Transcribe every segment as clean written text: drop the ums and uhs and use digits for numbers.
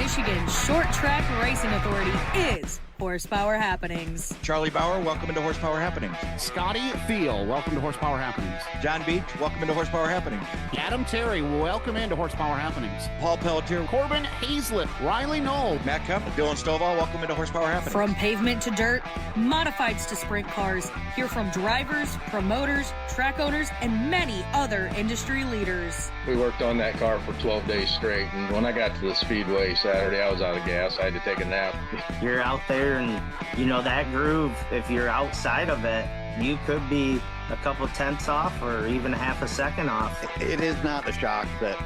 Michigan's short track racing authority is Horsepower Happenings. Charlie Bauer, welcome into Horsepower Happenings. Scotty Thiel, welcome to Horsepower Happenings. John Beach, welcome into Horsepower Happenings. Adam Terry, welcome into Horsepower Happenings. Paul Pelletier. Corbin Hazlett, Riley Knoll. Matt Kemp, Dylan Stovall, welcome into Horsepower Happenings. From pavement to dirt, modifieds to sprint cars, hear from drivers, promoters, track owners, and many other industry leaders. We worked on that car for 12 days straight, and when I got to the speedway Saturday, I was out of gas. I had to take a nap. You're out there and you know that groove, if you're outside of it, you could be a couple tenths off or even a half a second off. It is not a shock that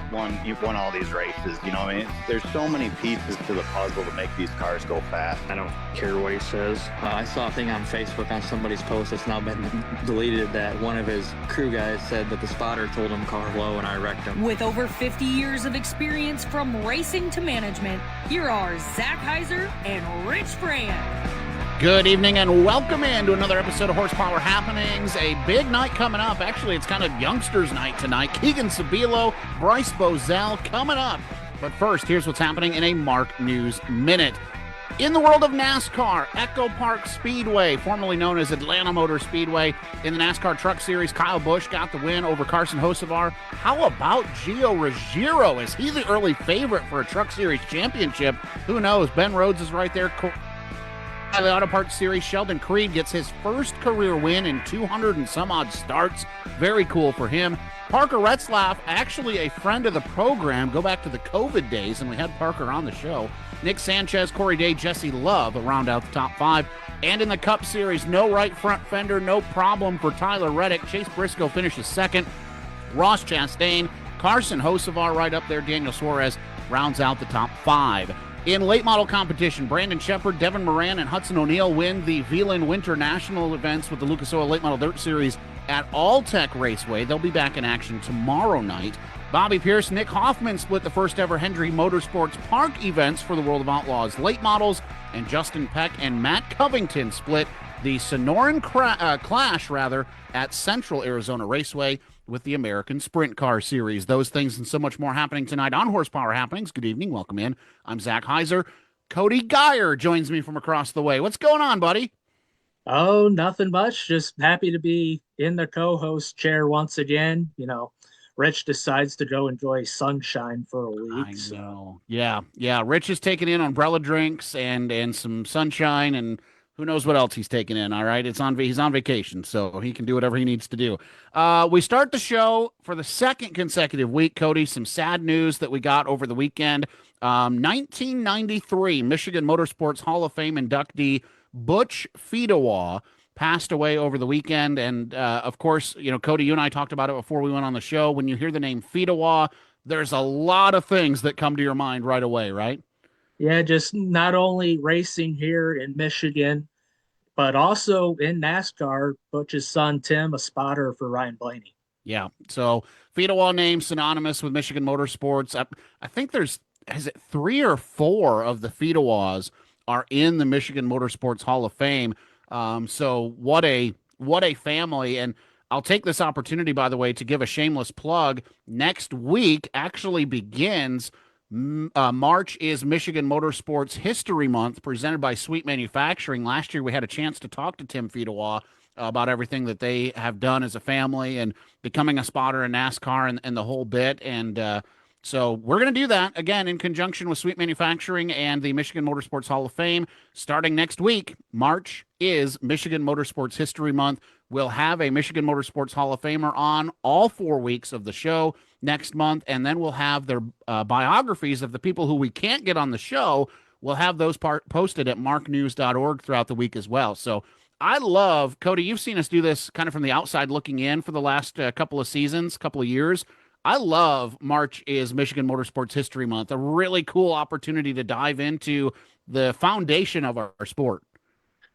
you've won all these races. You know, I mean, there's so many pieces to the puzzle to make these cars go fast. I don't care what he says. I saw a thing on Facebook on somebody's post that's now been deleted that one of his crew guys said that the spotter told him car low and I wrecked him. With over 50 years of experience from racing to management, here are Zach Heiser and Rich Brand. Good evening and welcome into another episode of Horsepower Happenings. A big night coming up. Actually, it's kind of youngsters' night tonight. Keegan Sobilo, Bryce Bozell coming up. But first, here's what's happening in a Mark News Minute. In the world of NASCAR, Echo Park Speedway, formerly known as Atlanta Motor Speedway, in the NASCAR Truck Series, Kyle Busch got the win over Carson Hocevar. How about Gio Ruggiero? Is he the early favorite for a Truck Series championship? Who knows? Ben Rhodes is right there. The Auto Parts Series, Sheldon Creed gets his first career win in 200 and some odd starts. Very cool for him. Parker Retzlaff, actually a friend of the program. Go back to the COVID days, and we had Parker on the show. Nick Sanchez, Corey Day, Jesse Love round out the top five. And in the Cup Series, no right front fender, no problem for Tyler Reddick. Chase Briscoe finishes second. Ross Chastain, Carson Hocevar right up there. Daniel Suarez rounds out the top five. In late model competition, Brandon Shepard, Devin Moran, and Hudson O'Neill win the Veland Winter National events with the Lucas Oil Late Model Dirt Series at Alltech Raceway. They'll be back in action tomorrow night. Bobby Pierce, Nick Hoffman split the first ever Hendry Motorsports Park events for the World of Outlaws late models, and Justin Peck and Matt Covington split the Sonoran Clash at Central Arizona Raceway with the American Sprint Car Series. Those things and so much more happening tonight on Horsepower Happenings. Good evening. Welcome in. I'm Zach Heiser. Cody Geyer joins me from across the way. What's going on, buddy? Oh, nothing much. Just happy to be in the co-host chair once again. You know, Rich decides to go enjoy sunshine for a week. I know. So. Yeah. Rich is taking in umbrella drinks and some sunshine and who knows what else he's taking in, all right? He's on vacation, so he can do whatever he needs to do. We start the show for the second consecutive week, Cody. Some sad news that we got over the weekend. 1993 Michigan Motorsports Hall of Fame inductee Butch Fedewa passed away over the weekend. And, of course, you know, Cody, you and I talked about it before we went on the show. When you hear the name Fedewa, there's a lot of things that come to your mind right away, right? Yeah, just not only racing here in Michigan, but also in NASCAR. Butch's son, Tim, a spotter for Ryan Blaney. Yeah, so Fedewa name synonymous with Michigan Motorsports. I think is it 3 or 4 of the Fedewas are in the Michigan Motorsports Hall of Fame. So what a family. And I'll take this opportunity, by the way, to give a shameless plug. Next week actually begins March is Michigan Motorsports History Month, presented by Sweet Manufacturing. Last year, we had a chance to talk to Tim Fedewa about everything that they have done as a family and becoming a spotter in NASCAR and the whole bit. And so we're going to do that, again, in conjunction with Sweet Manufacturing and the Michigan Motorsports Hall of Fame. Starting next week, March is Michigan Motorsports History Month. We'll have a Michigan Motorsports Hall of Famer on all 4 weeks of the show next month, and then we'll have their biographies of the people who we can't get on the show. We'll have those posted at marknews.org throughout the week as well. So I love, Cody, you've seen us do this kind of from the outside looking in for the last couple of seasons, couple of years. I love March is Michigan Motorsports History Month, a really cool opportunity to dive into the foundation of our sport.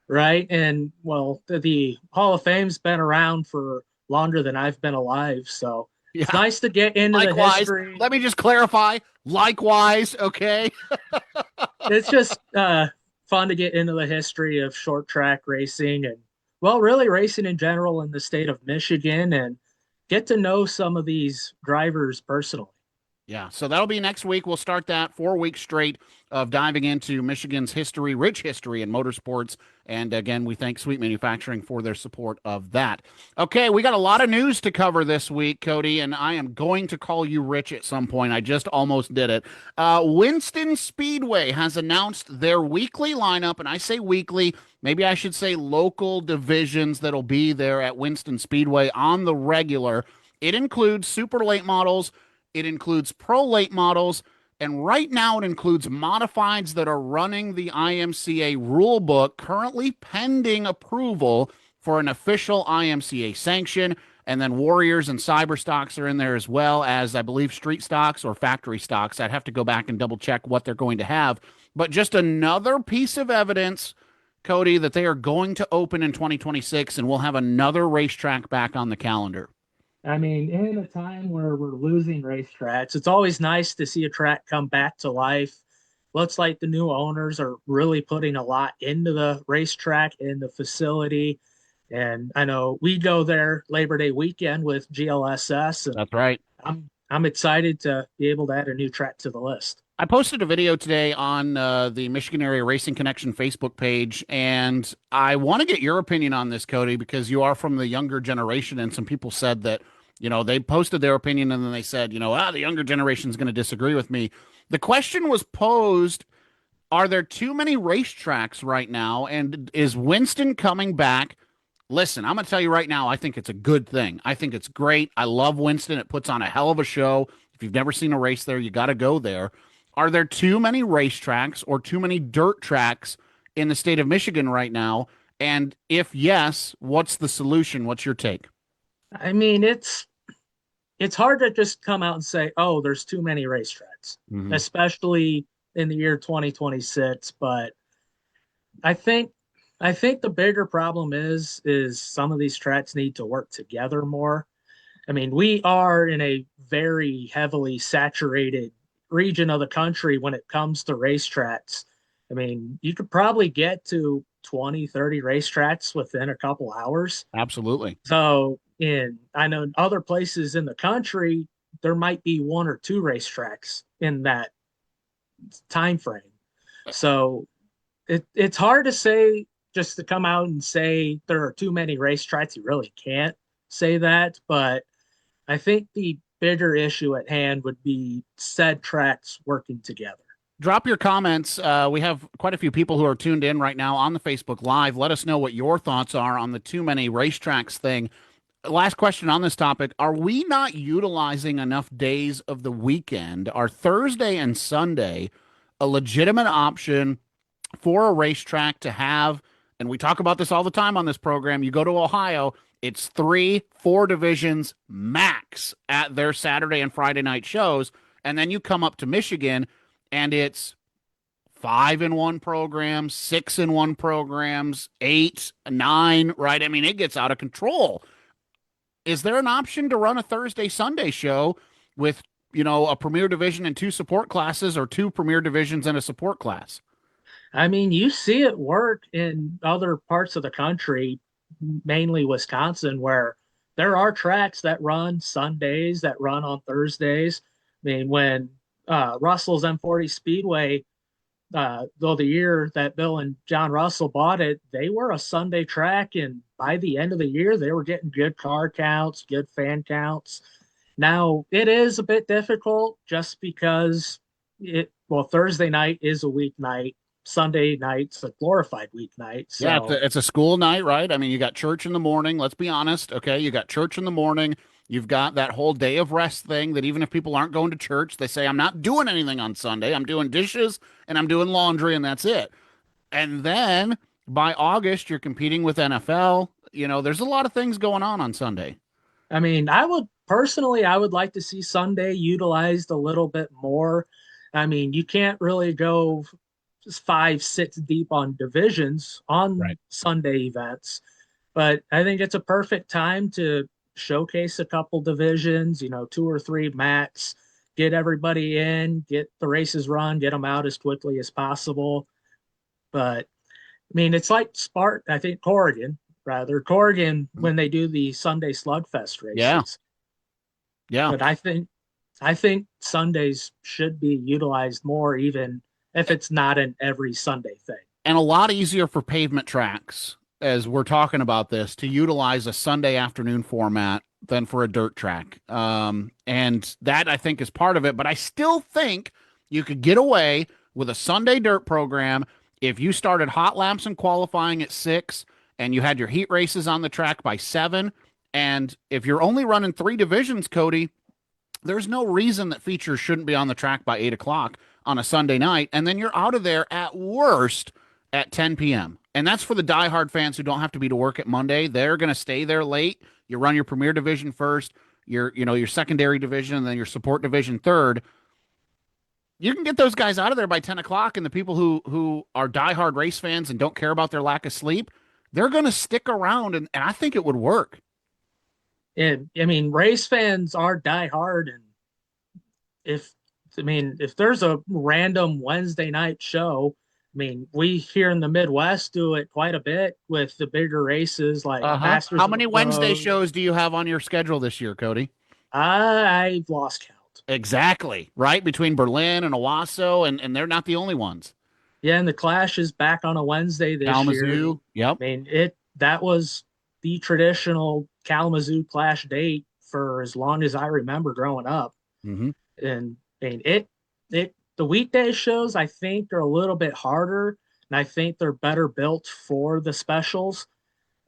Right, and, well, the Hall of Fame's been around for longer than I've been alive, so yeah. It's nice to get into the history. Let me just clarify. Likewise, okay? It's just fun to get into the history of short track racing and, well, really racing in general in the state of Michigan and get to know some of these drivers personally. Yeah, so that'll be next week. We'll start that 4 weeks straight of diving into Michigan's history, rich history in motorsports. And again, we thank Sweet Manufacturing for their support of that. Okay, we got a lot of news to cover this week, Cody, and I am going to call you Rich at some point. I just almost did it. Winston Speedway has announced their weekly lineup, and I say weekly, maybe I should say local divisions that'll be there at Winston Speedway on the regular. It includes super late models. It includes pro late models, and right now it includes modifieds that are running the IMCA rule book, currently pending approval for an official IMCA sanction. And then Warriors and Cyber stocks are in there, as well as, I believe, street stocks or factory stocks. I'd have to go back and double check what they're going to have. But just another piece of evidence, Cody, that they are going to open in 2026, and we'll have another racetrack back on the calendar. I mean, in a time where we're losing racetracks, it's always nice to see a track come back to life. Looks like the new owners are really putting a lot into the racetrack and the facility. And I know we go there Labor Day weekend with GLSS. And That's right. I'm excited to be able to add a new track to the list. I posted a video today on the Michigan Area Racing Connection Facebook page, and I want to get your opinion on this, Cody, because you are from the younger generation, and some people said that, they posted their opinion, and then they said, the younger generation is going to disagree with me. The question was posed, are there too many racetracks right now, and is Winston coming back? Listen, I'm going to tell you right now, I think it's a good thing. I think it's great. I love Winston. It puts on a hell of a show. If you've never seen a race there, you got to go there. Are there too many racetracks or too many dirt tracks in the state of Michigan right now? And if yes, what's the solution? What's your take? I mean, it's hard to just come out and say, oh, there's too many racetracks, especially in the year 2026. But I think the bigger problem is some of these tracks need to work together more. I mean, we are in a very heavily saturated region of the country when it comes to racetracks. I mean, you could probably get to 20, 30 racetracks within a couple hours. Absolutely. So I know in other places in the country, there might be one or two racetracks in that time frame. So it's hard to say, just to come out and say there are too many racetracks. You really can't say that. But I think the bigger issue at hand would be said tracks working together. Drop your comments. We have quite a few people who are tuned in right now on the Facebook Live. Let us know what your thoughts are on the too many racetracks thing. Last question on this topic. Are we not utilizing enough days of the weekend? Are Thursday and Sunday a legitimate option for a racetrack to have? And we talk about this all the time on this program. You go to Ohio, it's 3-4 divisions max at their Saturday and Friday night shows. And then you come up to Michigan and it's 5-in-1 programs, 6-in-1 programs, 8, 9, right? I mean, it gets out of control. Is there an option to run a Thursday, Sunday show with, a premier division and 2 support classes, or 2 premier divisions and a support class? I mean, you see it work in other parts of the country, mainly Wisconsin, where there are tracks that run Sundays, that run on Thursdays. I mean, when Russell's M40 Speedway, though the year that Bill and John Russell bought it, they were a Sunday track, and by the end of the year, they were getting good car counts, good fan counts. Now, it is a bit difficult just because Thursday night is a weeknight. Sunday night's a glorified weeknight. So. Yeah, it's a school night, right? I mean, you got church in the morning. Let's be honest, okay? You got church in the morning. You've got that whole day of rest thing that even if people aren't going to church, they say, I'm not doing anything on Sunday. I'm doing dishes and I'm doing laundry, and that's it. And then by August, you're competing with NFL. There's a lot of things going on Sunday. I mean, I would like to see Sunday utilized a little bit more. I mean, you can't really go 5-6 deep on divisions on Sunday events, but I think it's a perfect time to showcase a couple divisions, 2 or 3 max, get everybody in, get the races run, get them out as quickly as possible. But I mean, it's like Corrigan, when they do the Sunday Slugfest races. Yeah. But I think I think Sundays should be utilized more, even if it's not an every Sunday thing. And a lot easier for pavement tracks, as we're talking about this, to utilize a Sunday afternoon format than for a dirt track. And that, I think, is part of it. But I still think you could get away with a Sunday dirt program if you started hot laps and qualifying at 6 and you had your heat races on the track by 7. And if you're only running 3 divisions, Cody, there's no reason that features shouldn't be on the track by 8 o'clock on a Sunday night. And then you're out of there at worst at 10 p.m. And that's for the diehard fans who don't have to be to work at Monday. They're going to stay there late. You run your premier division first, your secondary division, and then your support division third. You can get those guys out of there by 10 o'clock, and the people who are diehard race fans and don't care about their lack of sleep, they're going to stick around, and I think it would work. And I mean, race fans are diehard, and if there's a random Wednesday night show, I mean, we here in the Midwest do it quite a bit with the bigger races like Masters. How many Wednesday shows do you have on your schedule this year, Cody? I've lost count. Exactly, right? Between Berlin and Owasso, and they're not the only ones. Yeah, and the Clash is back on a Wednesday this Kalamazoo, year. yep. I mean, that was the traditional Kalamazoo Clash date for as long as I remember growing up. Mm-hmm. And the weekday shows, I think, are a little bit harder, and I think they're better built for the specials,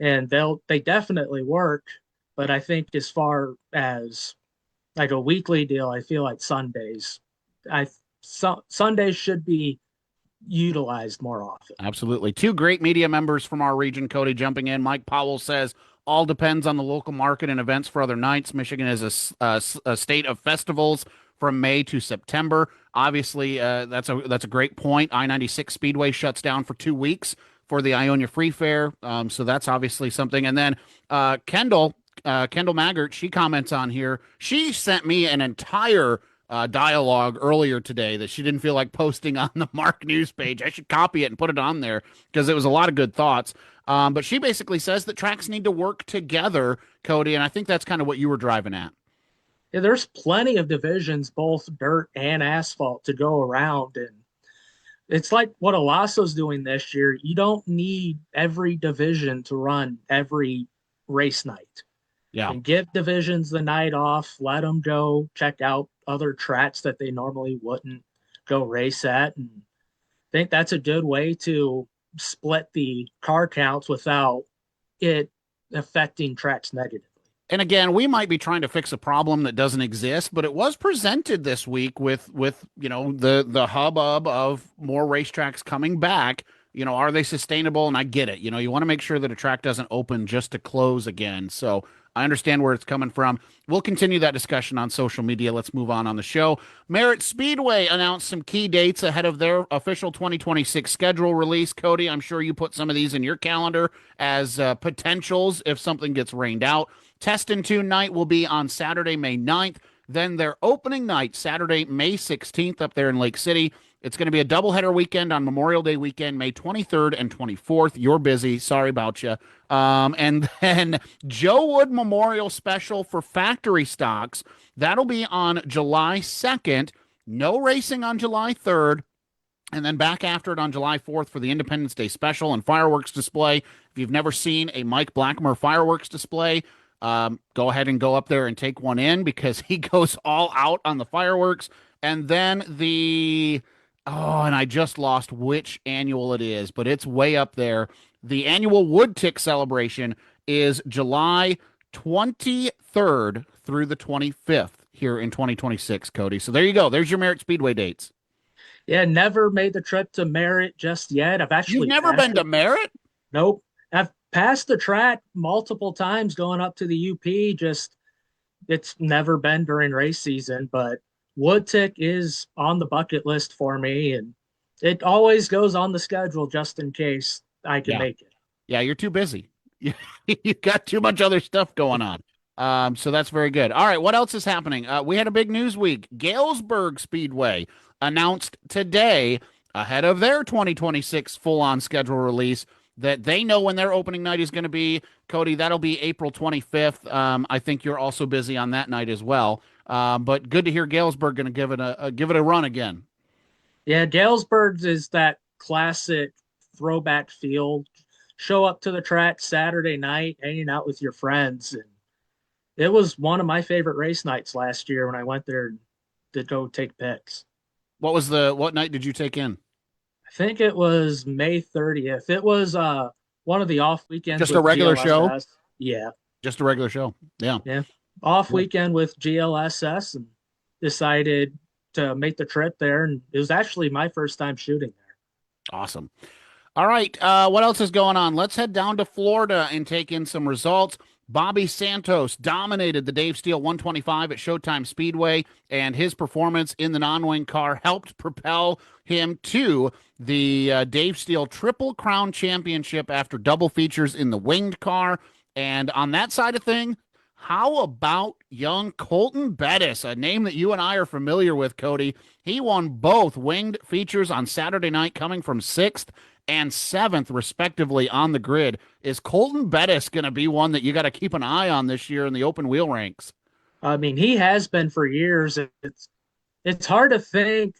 and they definitely work. But I think as far as like a weekly deal, I feel like Sundays should be utilized more often. Absolutely. 2 great media members from our region, Cody, jumping in. Mike Powell says, all depends on the local market and events for other nights. Michigan is a state of festivals from May to September. Obviously, that's a great point. I-96 Speedway shuts down for 2 weeks for the Ionia Free Fair. So that's obviously something. And then Kendall Maggart, she comments on here. She sent me an entire dialogue earlier today that she didn't feel like posting on the Mark News page. I should copy it and put it on there because it was a lot of good thoughts. But she basically says that tracks need to work together, Cody, and I think that's kind of what you were driving at. Yeah, there's plenty of divisions, both dirt and asphalt, to go around, and it's like what Olasso's doing this year. You don't need every division to run every race night. Yeah. And give divisions the night off, let them go check out other tracks that they normally wouldn't go race at. And I think that's a good way to split the car counts without it affecting tracks negatively. And again, we might be trying to fix a problem that doesn't exist, but it was presented this week with the hubbub of more racetracks coming back. Are they sustainable? And I get it. You want to make sure that a track doesn't open just to close again. So I understand where it's coming from. We'll continue that discussion on social media. Let's move on the show. Merritt Speedway announced some key dates ahead of their official 2026 schedule release. Cody, I'm sure you put some of these in your calendar as potentials if something gets rained out. Test and Tune night will be on Saturday, May 9th. Then their opening night, Saturday, May 16th, up there in Lake City. It's going to be a doubleheader weekend on Memorial Day weekend, May 23rd and 24th. You're busy. Sorry about you. And then Joe Wood Memorial Special for factory stocks. That'll be on July 2nd. No racing on July 3rd. And then back after it on July 4th for the Independence Day Special and fireworks display. If you've never seen a Mike Blackmer fireworks display, go ahead and go up there and take one in because he goes all out on the fireworks. And then and I just lost which annual it is, but it's way up there. The annual Wood Tick celebration is July 23rd through the 25th here in 2026, Cody. So there you go. There's your Merritt Speedway dates. Yeah, never made the trip to Merritt just yet. You've never been to Merritt? Nope. I've passed the track multiple times going up to the UP. It's never been during race season, but Wood Tick is on the bucket list for me, and it always goes on the schedule just in case I can make it. Yeah, you're too busy. You got too much other stuff going on. So that's very good. All right, what else is happening? We had a big news week. Galesburg Speedway announced today, ahead of their 2026 full-on schedule release, that they know when their opening night is going to be. Cody, that'll be April 25th. I think you're also busy on that night as well. But good to hear Galesburg going to give it a run again. Yeah, Galesburg is that classic throwback field. Show up to the track Saturday night, hanging out with your friends. And it was one of my favorite race nights last year when I went there to go take pics. What night did you take in? I think it was May 30th. It was one of the off weekends. Just a regular show? Yeah. Just a regular show. Yeah. Yeah. Off weekend with GLSS, and decided to make the trip there. And it was actually my first time shooting there. Awesome. All right. What else is going on? Let's head down to Florida and take in some results. Bobby Santos dominated the Dave Steele 125 at Showtime Speedway, and his performance in the non-wing car helped propel him to the Dave Steele Triple Crown Championship after double features in the winged car. And on that side of thing, how about young Colton Bettis, a name that you and I are familiar with, Cody? He won both winged features on Saturday night, coming from 6th and 7th, respectively, on the grid. Is Colton Bettis going to be one that you got to keep an eye on this year in the open wheel ranks? I mean, he has been for years. It's hard to think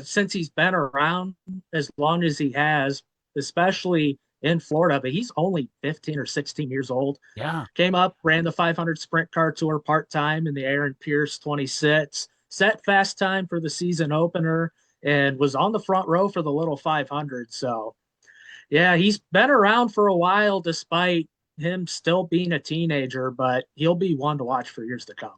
since he's been around as long as he has, especially in Florida, but he's only 15 or 16 years old. Yeah. Came up, ran the 500 Sprint Car Tour part-time in the Aaron Pierce 26, set fast time for the season opener, and was on the front row for the little 500. So, yeah, he's been around for a while despite him still being a teenager, but he'll be one to watch for years to come.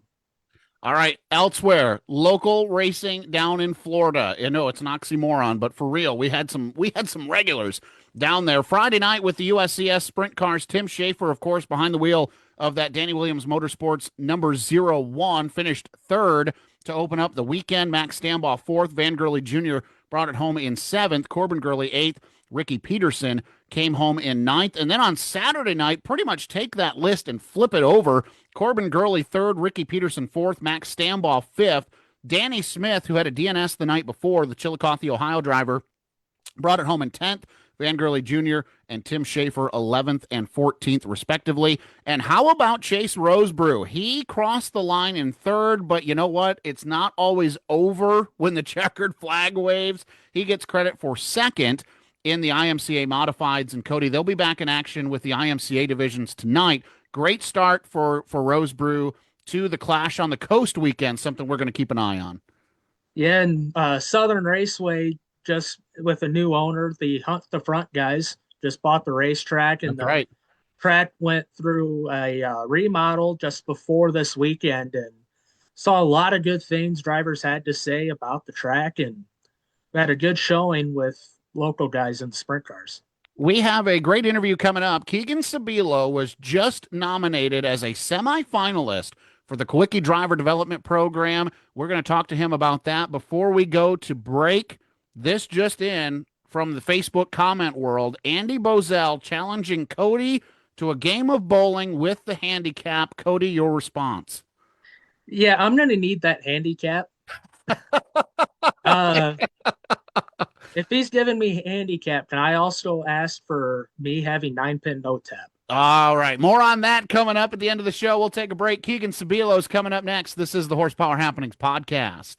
All right, elsewhere, local racing down in Florida. I know it's an oxymoron, but for real, we had some regulars down there. Friday night with the USCS Sprint Cars, Tim Schaefer, of course, behind the wheel of that Danny Williams Motorsports number 01, finished 3rd to open up the weekend. Max Stambaugh 4th. Van Gurley Jr. brought it home in 7th. Corbin Gurley 8th. Ricky Peterson came home in 9th. And then on Saturday night, pretty much take that list and flip it over. Corbin Gurley 3rd, Ricky Peterson 4th, Max Stambaugh 5th. Danny Smith, who had a DNS the night before, the Chillicothe, Ohio driver, brought it home in 10th. Van Gurley Jr. and Tim Schaefer 11th and 14th, respectively. And how about Chase Rosebrew? He crossed the line in 3rd, but you know what? It's not always over when the checkered flag waves. He gets credit for 2nd in the IMCA Modifieds. And Cody, they'll be back in action with the IMCA divisions tonight. Great start for Rosebrew to the Clash on the Coast weekend, something we're going to keep an eye on. Yeah, and Southern Raceway, just with a new owner, the Hunt the Front guys just bought the racetrack, and the track went through a remodel just before this weekend, and saw a lot of good things drivers had to say about the track, and we had a good showing with local guys in the sprint cars. We have a great interview coming up. Keegan Sobilo was just nominated as a semi-finalist for the Kulwicki Driver Development Program. We're going to talk to him about that. Before we go to break, this just in from the Facebook comment world, Andy Bozell challenging Cody to a game of bowling with the handicap. Cody, your response? Yeah, I'm going to need that handicap. If he's giving me handicap, can I also ask for me having 9-pin no tap? All right. More on that coming up at the end of the show. We'll take a break. Keegan Sobilo is coming up next. This is the Horsepower Happenings podcast.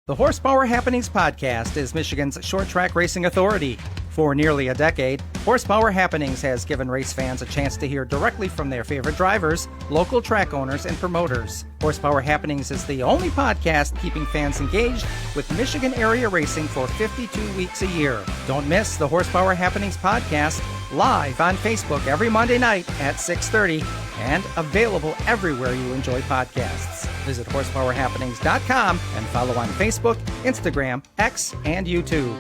The Horsepower Happenings podcast is Michigan's short track racing authority. For nearly a decade, Horsepower Happenings has given race fans a chance to hear directly from their favorite drivers, local track owners, and promoters. Horsepower Happenings is the only podcast keeping fans engaged with Michigan area racing for 52 weeks a year. Don't miss the Horsepower Happenings podcast live on Facebook every Monday night at 6:30 and available everywhere you enjoy podcasts. Visit horsepowerhappenings.com and follow on Facebook, Instagram, X, and YouTube.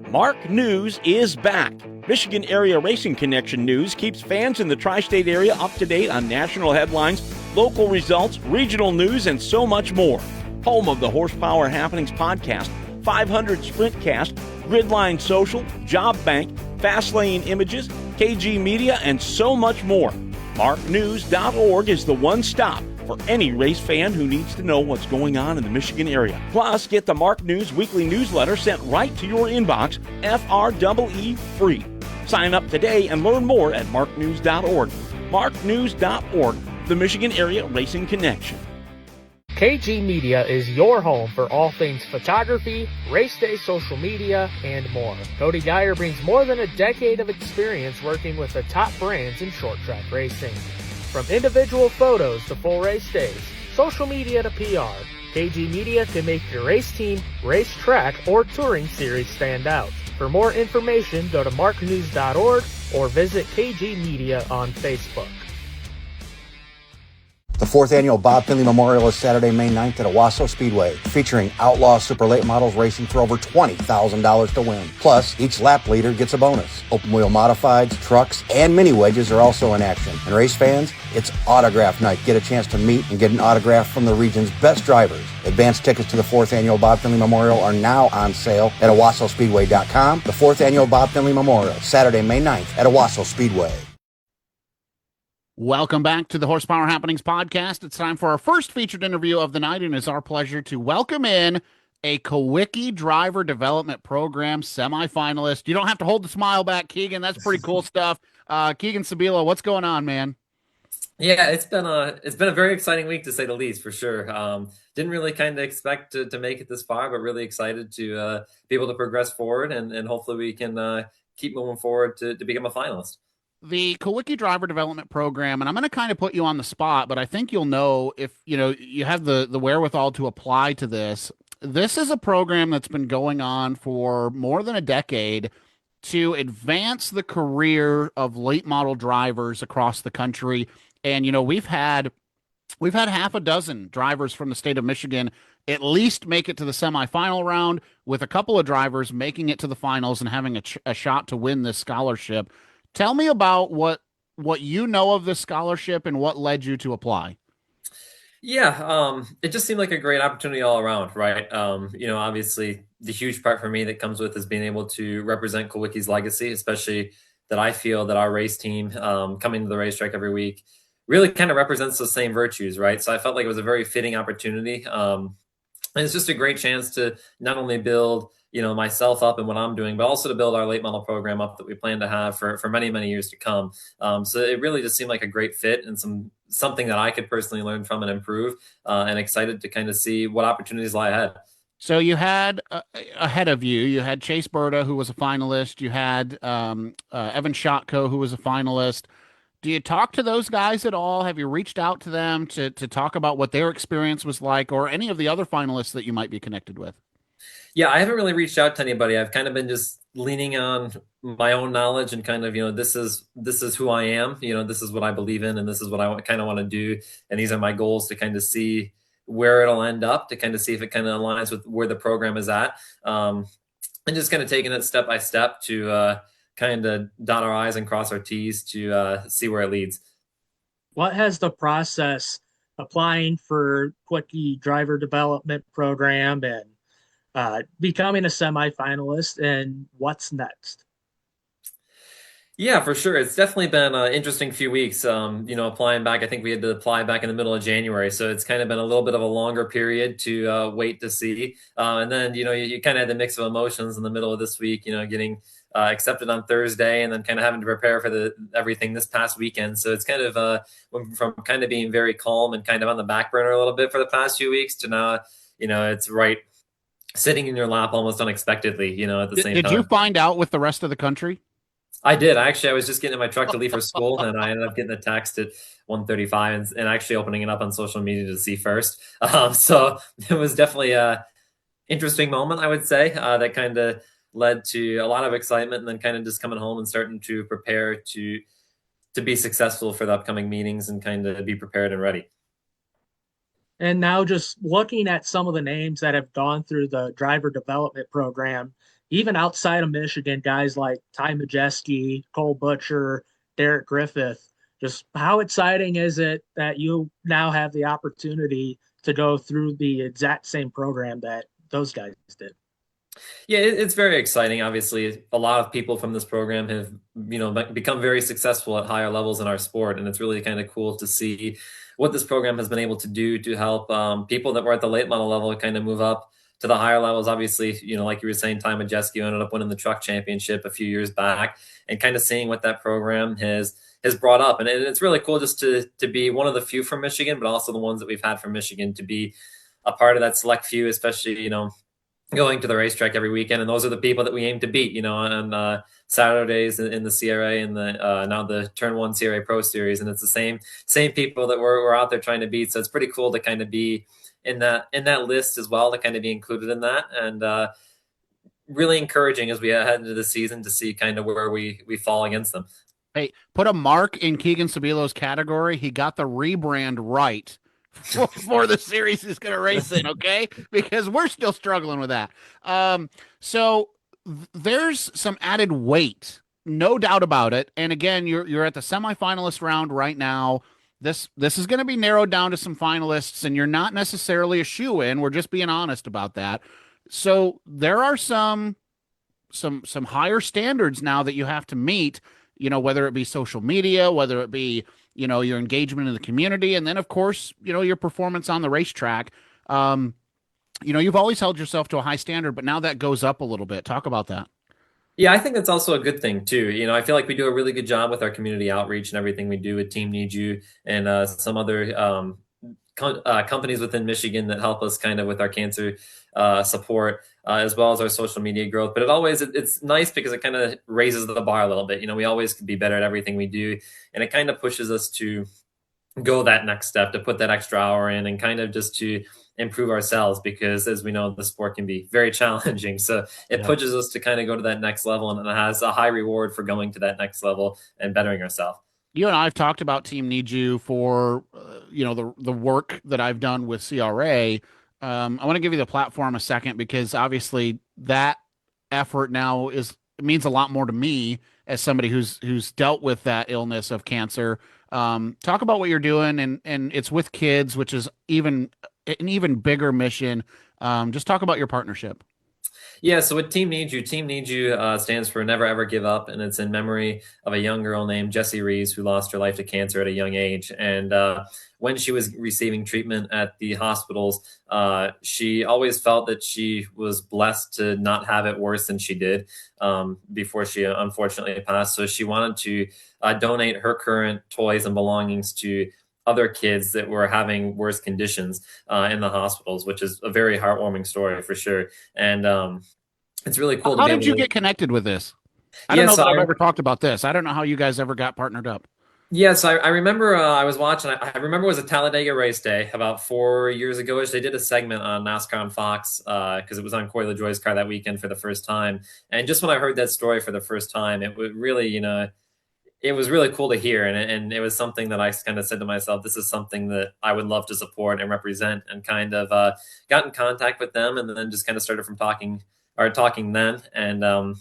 Mark News is back. Michigan Area Racing Connection News keeps fans in the tri-state area up to date on national headlines, local results, regional news, and so much more. Home of the Horsepower Happenings podcast, 500 Sprintcast, Gridline Social, Job Bank, Fastlane Images, KG Media, and so much more. MarkNews.org is the one stop for for any race fan who needs to know what's going on in the Michigan area. Plus, get the Mark News weekly newsletter sent right to your inbox, FREE free. Sign up today and learn more at marknews.org. marknews.org, the Michigan Area Racing Connection. KG Media is your home for all things photography, race day social media, and more. Cody Geyer brings more than a decade of experience working with the top brands in short track racing. From individual photos to full race days, social media to PR, KG Media can make your race team, race track, or touring series stand out. For more information, go to marknews.org or visit KG Media on Facebook. The 4th Annual Bob Finley Memorial is Saturday, May 9th at Owasso Speedway, featuring outlaw super late models racing for over $20,000 to win. Plus, each lap leader gets a bonus. Open wheel modifieds, trucks, and mini wedges are also in action. And race fans, it's autograph night. Get a chance to meet and get an autograph from the region's best drivers. Advanced tickets to the 4th Annual Bob Finley Memorial are now on sale at OwassoSpeedway.com. The 4th Annual Bob Finley Memorial, Saturday, May 9th at Owasso Speedway. Welcome back to the Horsepower Happenings podcast. It's time for our first featured interview of the night, and it's our pleasure to welcome in a Kulwicki Driver Development Program semi-finalist. You don't have to hold the smile back, Keegan. That's pretty cool stuff. Keegan Sobilo, what's going on, man? Yeah, it's been a very exciting week, to say the least, for sure. Didn't really kind of expect to make it this far, but really excited to be able to progress forward, and hopefully we can keep moving forward to become a finalist. The Kulwicki Driver Development Program, and I'm going to kind of put you on the spot, but I think you'll know if you have the wherewithal to apply to this. This is a program that's been going on for more than a decade to advance the career of late model drivers across the country. And we've had half a dozen drivers from the state of Michigan at least make it to the semifinal round, with a couple of drivers making it to the finals and having a shot to win this scholarship. Tell me about what you know of this scholarship and what led you to apply. Yeah, it just seemed like a great opportunity all around, right? Obviously the huge part for me that comes with is being able to represent Kulwicki's legacy, especially that I feel that our race team coming to the racetrack every week really kind of represents those same virtues, right? So I felt like it was a very fitting opportunity. And it's just a great chance to not only build myself up and what I'm doing, but also to build our late model program up that we plan to have for many, many years to come. So it really just seemed like a great fit and something that I could personally learn from and improve, and excited to kind of see what opportunities lie ahead. So you had ahead of you had Chase Berta, who was a finalist. You had Evan Shotko, who was a finalist. Do you talk to those guys at all? Have you reached out to them to talk about what their experience was like, or any of the other finalists that you might be connected with? Yeah, I haven't really reached out to anybody. I've kind of been just leaning on my own knowledge and kind of, this is who I am. This is what I believe in, and this is what I kind of want to do. And these are my goals to kind of see where it'll end up, to kind of see if it kind of aligns with where the program is at. And just kind of taking it step by step to kind of dot our I's and cross our T's to see where it leads. What has the process applying for Kulwicki Driver Development Program and becoming a semifinalist, and what's next? Yeah, for sure. It's definitely been an interesting few weeks. Applying back, I think we had to apply back in the middle of January. So it's kind of been a little bit of a longer period to wait to see. And then, you kind of had the mix of emotions in the middle of this week, getting accepted on Thursday and then kind of having to prepare for everything this past weekend. So it's kind of went from kind of being very calm and kind of on the back burner a little bit for the past few weeks to now, it's right sitting in your lap almost unexpectedly, at the same time. Did you find out with the rest of the country? I did. I was just getting in my truck to leave for school, and I ended up getting a text at 1:35 and actually opening it up on social media to see first. So it was definitely a interesting moment, I would say, that kind of led to a lot of excitement, and then kind of just coming home and starting to prepare to be successful for the upcoming meetings and kind of be prepared and ready. And now just looking at some of the names that have gone through the driver development program, even outside of Michigan, guys like Ty Majeski, Cole Butcher, Derek Griffith, just how exciting is it that you now have the opportunity to go through the exact same program that those guys did? Yeah, it's very exciting. Obviously, a lot of people from this program have, become very successful at higher levels in our sport. And it's really kind of cool to see what this program has been able to do to help people that were at the late model level kind of move up to the higher levels. Obviously, like you were saying, Ty Majeski ended up winning the truck championship a few years back, and kind of seeing what that program has brought up. And it's really cool just to be one of the few from Michigan, but also the ones that we've had from Michigan, to be a part of that select few, especially, going to the racetrack every weekend. And those are the people that we aim to beat, on Saturdays in the CRA and the now the Turn 1 CRA Pro Series. And it's the same people that we're out there trying to beat. So it's pretty cool to kind of be in that list as well, to kind of be included in that. And really encouraging as we head into the season to see kind of where we fall against them. Hey, put a mark in Keegan Sobilo's category. He got the rebrand right for the series he's going to race in, okay? Because we're still struggling with that. So there's some added weight, no doubt about it. And again, you're at the semi-finalist round right now. This is going to be narrowed down to some finalists, and you're not necessarily a shoe-in. We're just being honest about that. So there are some higher standards now that you have to meet, whether it be social media, whether it be, your engagement in the community, and then of course, your performance on the racetrack. You've always held yourself to a high standard, but now that goes up a little bit. Talk about that. Yeah, I think that's also a good thing too. I feel like we do a really good job with our community outreach and everything we do with Team Need You and some other companies within Michigan that help us kind of with our cancer support, as well as our social media growth. But it's nice because it kind of raises the bar a little bit. We always could be better at everything we do, and it kind of pushes us to go that next step, to put that extra hour in, and kind of just to improve ourselves, because as we know, the sport can be very challenging. So it pushes us to kind of go to that next level, and it has a high reward for going to that next level and bettering ourselves. You and I have talked about Team Need You for, the work that I've done with CRA. I want to give you the platform a second, because obviously that effort now means a lot more to me as somebody who's dealt with that illness of cancer. Talk about what you're doing, and it's with kids, which is an even bigger mission. Just talk about your partnership. Yeah, so with Team Need You stands for Never Ever Give Up, and it's in memory of a young girl named Jessie Reeves who lost her life to cancer at a young age. And when she was receiving treatment at the hospitals, she always felt that she was blessed to not have it worse than she did before she unfortunately passed. So she wanted to donate her current toys and belongings to other kids that were having worse conditions in the hospitals, which is a very heartwarming story for sure. And it's really cool. How did you get connected with this? I don't know that I've ever talked about this. I don't know how you guys ever got partnered up. Yes, I remember I was watching. I remember it was a Talladega race day about 4 years ago. They did a segment on NASCAR on Fox because it was on Corey LaJoie's car that weekend for the first time. And just when I heard that story for the first time, it would really, it was really cool to hear. And it was something that I kind of said to myself, this is something that I would love to support and represent, and kind of got in contact with them, and then just kind of started from talking then, and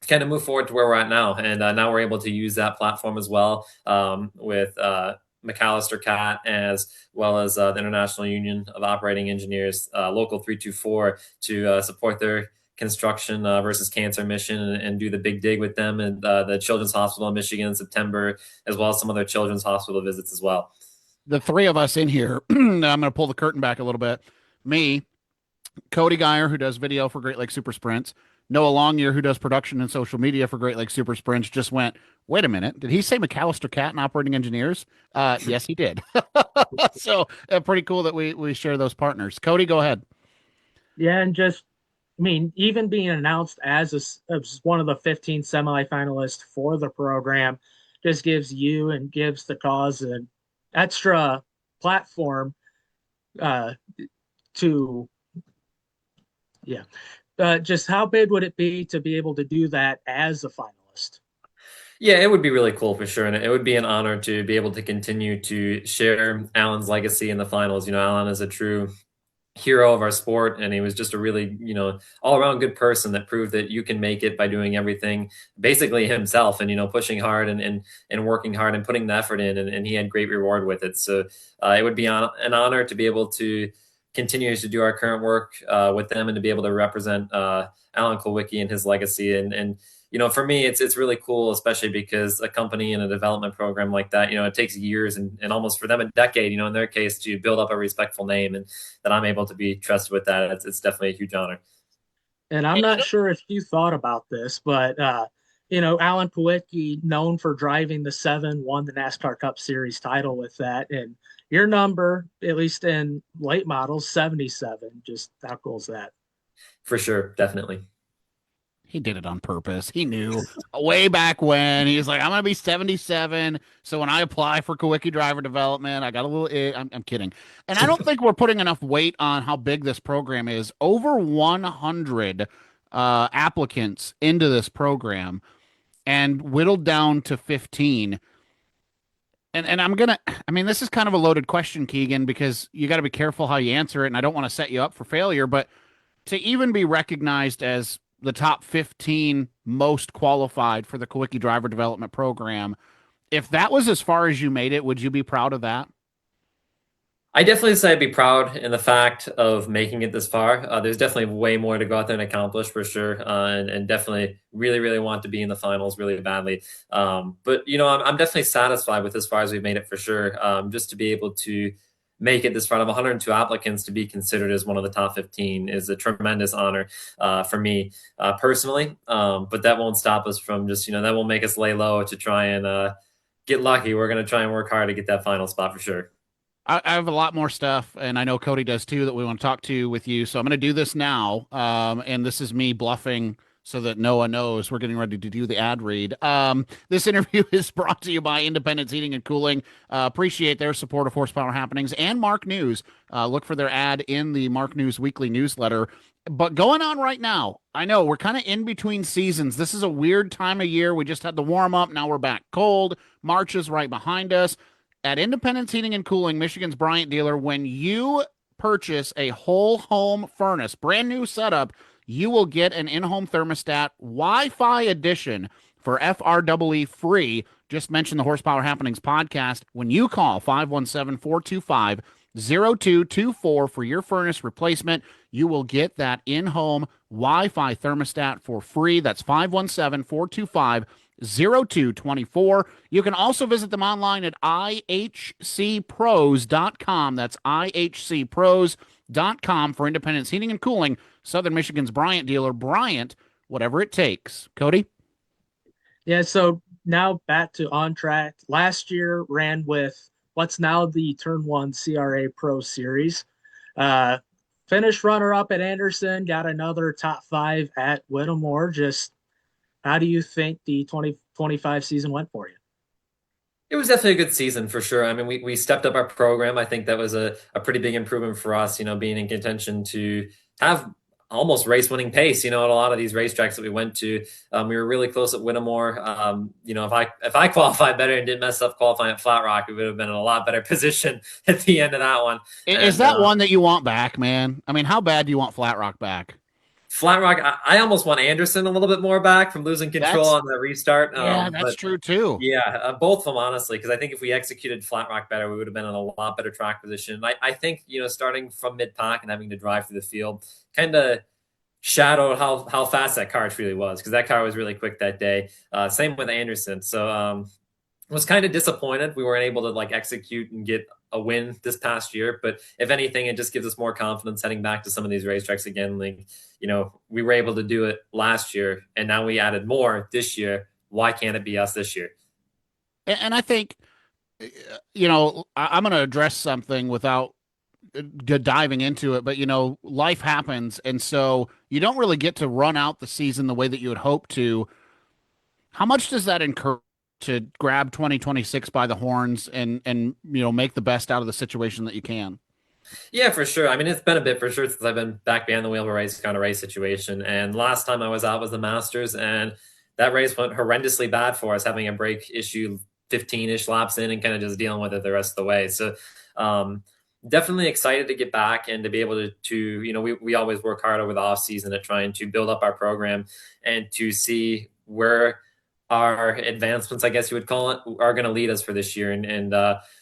kind of move forward to where we're at now. And now we're able to use that platform as well with McAllister Cat, as well as the International Union of Operating Engineers, Local 324, to support their construction versus cancer mission, and do the big dig with them, and the Children's Hospital in Michigan in September, as well as some other children's hospital visits as well. The three of us in here, I'm going to pull the curtain back a little bit. Me, Cody Geyer, who does video for Great Lakes Super Sprints, Noah Longyear, who does production and social media for Great Lakes Super Sprints, just went, wait a minute, did he say McAllister Cat and Operating Engineers? Yes, he did. So pretty cool that we share those partners. Cody, go ahead. Yeah, and even being announced as one of the 15 semifinalists for the program just gives you and gives the cause an extra platform just how big would it be to be able to do that as a finalist? Yeah, it would be really cool for sure. And it would be an honor to be able to continue to share Alan's legacy in the finals. Alan is a true hero of our sport, and he was just a really, all around good person that proved that you can make it by doing everything basically himself, and, pushing hard and working hard and putting the effort in, and he had great reward with it. So it would be an honor to be able to continue to do our current work with them, and to be able to represent Alan Kulwicki and his legacy, and for me, it's really cool, especially because a company and a development program like that, it takes years and almost for them a decade, in their case, to build up a respectful name, and that I'm able to be trusted with that. It's definitely a huge honor. And I'm not sure if you thought about this, but Alan Kulwicki, known for driving the 7, won the NASCAR Cup Series title with that. And your number, at least in late models, 77. Just how cool is that? For sure, definitely. He did it on purpose. He knew way back when. He was like, I'm going to be 77. So when I apply for Kulwicki Driver Development, I got a little, I'm kidding. And I don't think we're putting enough weight on how big this program is. Over 100 applicants into this program and whittled down to 15. And this is kind of a loaded question, Keegan, because you got to be careful how you answer it. And I don't want to set you up for failure, but to even be recognized as the top 15 most qualified for the Kulwicki Driver Development Program, if that was as far as you made it, would you be proud of that? I definitely say I'd be proud in the fact of making it this far. There's definitely way more to go out there and accomplish for sure, and definitely really, really want to be in the finals really badly. But I'm definitely satisfied with as far as we've made it for sure. Just to be able to make it this far of 102 applicants to be considered as one of the top 15 is a tremendous honor for me personally. But that won't stop us from just, that won't make us lay low to try and get lucky. We're going to try and work hard to get that final spot for sure. I have a lot more stuff, and I know Cody does too, that we want to talk to with you. So I'm going to do this now. And this is me bluffing so that Noah knows we're getting ready to do the ad read. This interview is brought to you by Independence Heating and Cooling. Appreciate their support of Horsepower Happenings and Mark News. Look for their ad in the Mark News weekly newsletter. But going on right now, I know we're kind of in between seasons. This is a weird time of year. We just had the warm up. Now we're back cold. March is right behind us. At Independence Heating and Cooling, Michigan's Bryant dealer, when you purchase a whole home furnace, brand new setup, you will get an in-home thermostat Wi-Fi edition for FREE free. Just mention the Horsepower Happenings podcast when you call 517-425-0224 for your furnace replacement. You will get that in-home Wi-Fi thermostat for free. That's 517-425-0224. You can also visit them online at ihcpros.com. That's ihcpros.com for Independence Heating and Cooling, Southern Michigan's Bryant dealer. Bryant, whatever it takes. Cody? Yeah, so now back to on track. Last year ran with what's now the Turn 1 CRA Pro Series. Finished runner-up at Anderson, got another top 5 at Whittemore. Just how do you think the 2025 season went for you? It was definitely a good season for sure. I mean, we stepped up our program. I think that was a pretty big improvement for us, being in contention to have almost race-winning pace, at a lot of these racetracks that we went to. We were really close at Whittemore. If I qualified better and didn't mess up qualifying at Flat Rock, we would have been in a lot better position at the end of that one. Is that one that you want back, man? I mean, how bad do you want Flat Rock back? Flat Rock, I almost want Anderson a little bit more back from losing control on the restart. That's true too. Yeah, both of them, honestly, because I think if we executed Flat Rock better, we would have been in a lot better track position. I think, starting from mid-pack and having to drive through the field kind of shadowed how fast that car really was, because that car was really quick that day. Same with Anderson. So was kind of disappointed we weren't able to execute and get a win this past year. But if anything, it just gives us more confidence heading back to some of these racetracks again. We were able to do it last year, and now we added more this year. Why can't it be us this year? And I think, I'm going to address something without diving into it, but life happens. And so you don't really get to run out the season the way that you would hope to. How much does that encourage to grab 2026 by the horns and make the best out of the situation that you can? Yeah, for sure. I mean, it's been a bit for sure since I've been back behind the wheel of a race situation. And last time I was out was the Masters, and that race went horrendously bad for us, having a brake issue 15-ish laps in and kind of just dealing with it the rest of the way. So definitely excited to get back and to be able to we always work hard over the off season at trying to build up our program and to see where our advancements, I guess you would call it, are going to lead us for this year, and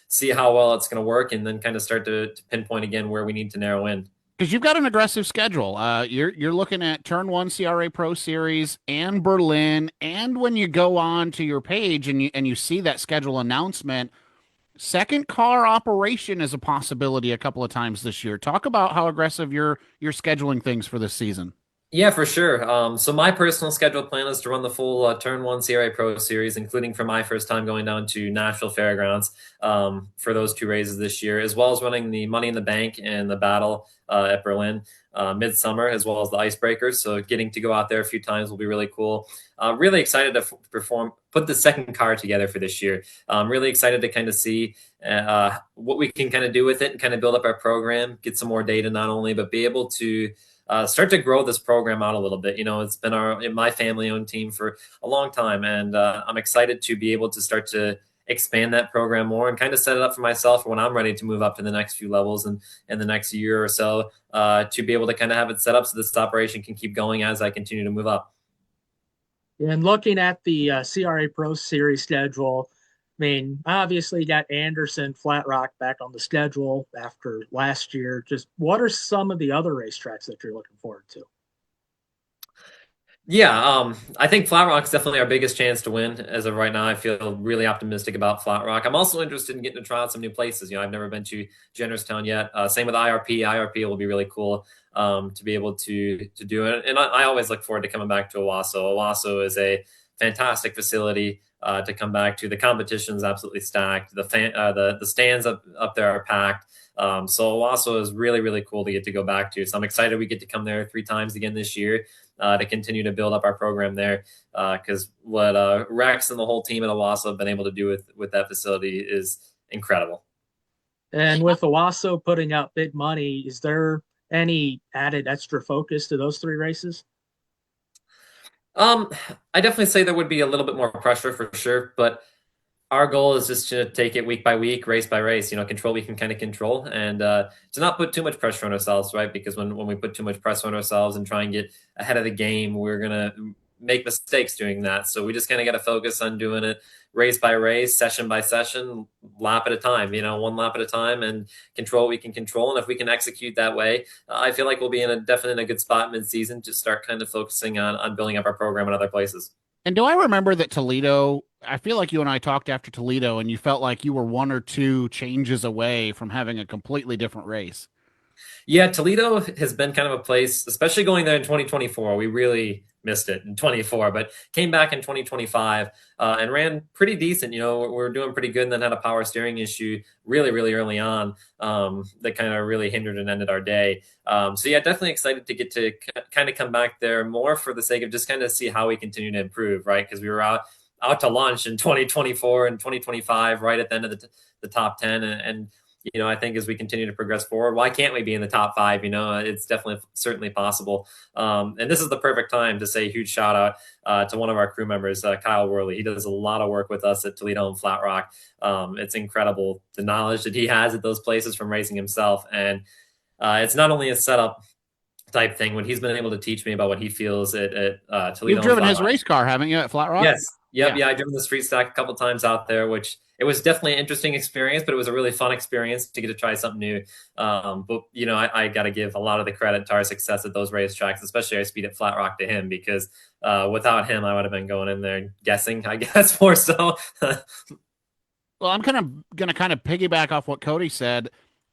see how well it's going to work, and then kind of start to pinpoint again where we need to narrow in. Because you've got an aggressive schedule. You're looking at Turn 1 CRA Pro Series and Berlin, and when you go on to your page and you see that schedule announcement, second car operation is a possibility a couple of times this year. Talk about how aggressive you're scheduling things for this season. Yeah, for sure. So my personal schedule plan is to run the full Turn 1 CRA Pro Series, including for my first time going down to Nashville Fairgrounds for those 2 races this year, as well as running the Money in the Bank and the Battle at Berlin midsummer, as well as the Icebreakers. So getting to go out there a few times will be really cool. Really excited to put the second car together for this year. I'm really excited to kind of see what we can kind of do with it and kind of build up our program, get some more data not only, but be able to start to grow this program out a little bit. It's been my family-owned team for a long time, and I'm excited to be able to start to expand that program more and kind of set it up for myself when I'm ready to move up to the next few levels and in the next year or so to be able to kind of have it set up so this operation can keep going as I continue to move up. And looking at the CRA Pro Series schedule, I mean, obviously you got Anderson, Flat Rock back on the schedule after last year. Just what are some of the other racetracks that you're looking forward to? Yeah, I think Flat Rock's definitely our biggest chance to win as of right now. I feel really optimistic about Flat Rock. I'm also interested in getting to try out some new places. I've never been to Jennerstown yet. Same with IRP. IRP will be really cool to be able to do it. And I always look forward to coming back to Owasso. Owasso is a fantastic facility to come back to. The competition is absolutely stacked. The stands up there are packed. So Owasso is really, really cool to get to go back to. So I'm excited we get to come there 3 times again this year to continue to build up our program there. Because what Rex and the whole team at Owasso have been able to do with that facility is incredible. And with Owasso putting out big money, is there any added extra focus to those 3 races? I definitely say there would be a little bit more pressure for sure, but our goal is just to take it week by week, race by race, control we can kind of control, and to not put too much pressure on ourselves, right? Because when we put too much pressure on ourselves and try and get ahead of the game, we're going to make mistakes doing that. So we just kind of got to focus on doing it race by race, session by session, lap at a time, 1 lap at a time, and control what we can control. And if we can execute that way, I feel like we'll be definitely in a good spot mid-season to start kind of focusing on building up our program in other places. And do I remember that Toledo, I feel like you and I talked after Toledo and you felt like you were 1 or 2 changes away from having a completely different race. Yeah, Toledo has been kind of a place, especially going there in 2024. We really missed it in 24, but came back in 2025 and ran pretty decent. We were doing pretty good, and then had a power steering issue really, really early on that kind of really hindered and ended our day. So yeah, definitely excited to get to kind of come back there more for the sake of just kind of see how we continue to improve, right? Because we were out to lunch in 2024 and 2025, right at the end of the top 10, and I think as we continue to progress forward, why can't we be in the top 5? It's definitely, certainly possible. And this is the perfect time to say a huge shout out to one of our crew members, Kyle Worley. He does a lot of work with us at Toledo and Flat Rock. It's incredible the knowledge that he has at those places from racing himself. And it's not only a setup type thing. When he's been able to teach me about what he feels at Toledo. You've driven his race car, haven't you, at Flat Rock? Yes. Yep. Yeah. I've driven the street stack a couple times out there, which it was definitely an interesting experience, but it was a really fun experience to get to try something new. But I got to give a lot of the credit to our success at those racetracks, especially our speed at Flat Rock, to him, because without him, I would have been going in there guessing, I guess, more so. Well, I'm going to piggyback off what Cody said.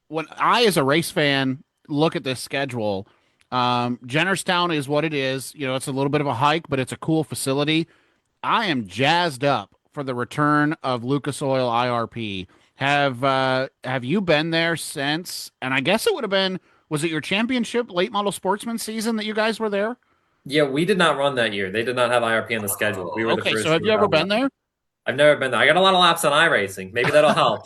When I, as a race fan, look at this schedule, Jennerstown is what it is. It's a little bit of a hike, but it's a cool facility. I am jazzed up for the return of Lucas Oil IRP. Have you been there since? And I guess it would have been, was it your championship late model sportsman season that you guys were there? Yeah, we did not run that year. They did not have IRP on the schedule. We were okay, so have you ever been there? I've never been there. I got a lot of laps on iRacing. Maybe that'll help.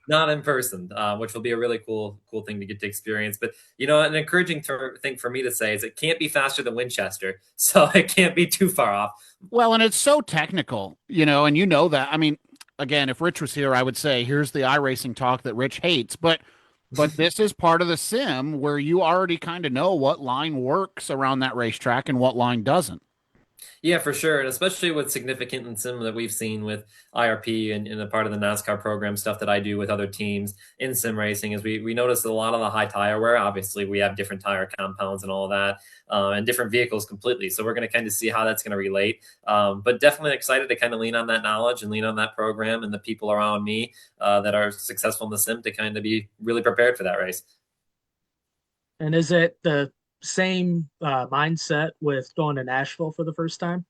Not in person, which will be a really cool thing to get to experience. But, an encouraging thing for me to say is it can't be faster than Winchester, so it can't be too far off. Well, and it's so technical, and that. I mean, again, if Rich was here, I would say, here's the iRacing talk that Rich hates. But this is part of the sim where you already kind of know what line works around that racetrack and what line doesn't. Yeah, for sure. And especially with significant and sim that we've seen with IRP and a part of the NASCAR program stuff that I do with other teams in sim racing is we notice a lot of the high tire wear. Obviously, we have different tire compounds and all of that, and different vehicles completely. So we're going to kind of see how that's going to relate. But definitely excited to kind of lean on that knowledge and lean on that program and the people around me that are successful in the sim to kind of be really prepared for that race. And is it the same mindset with going to Nashville for the first time?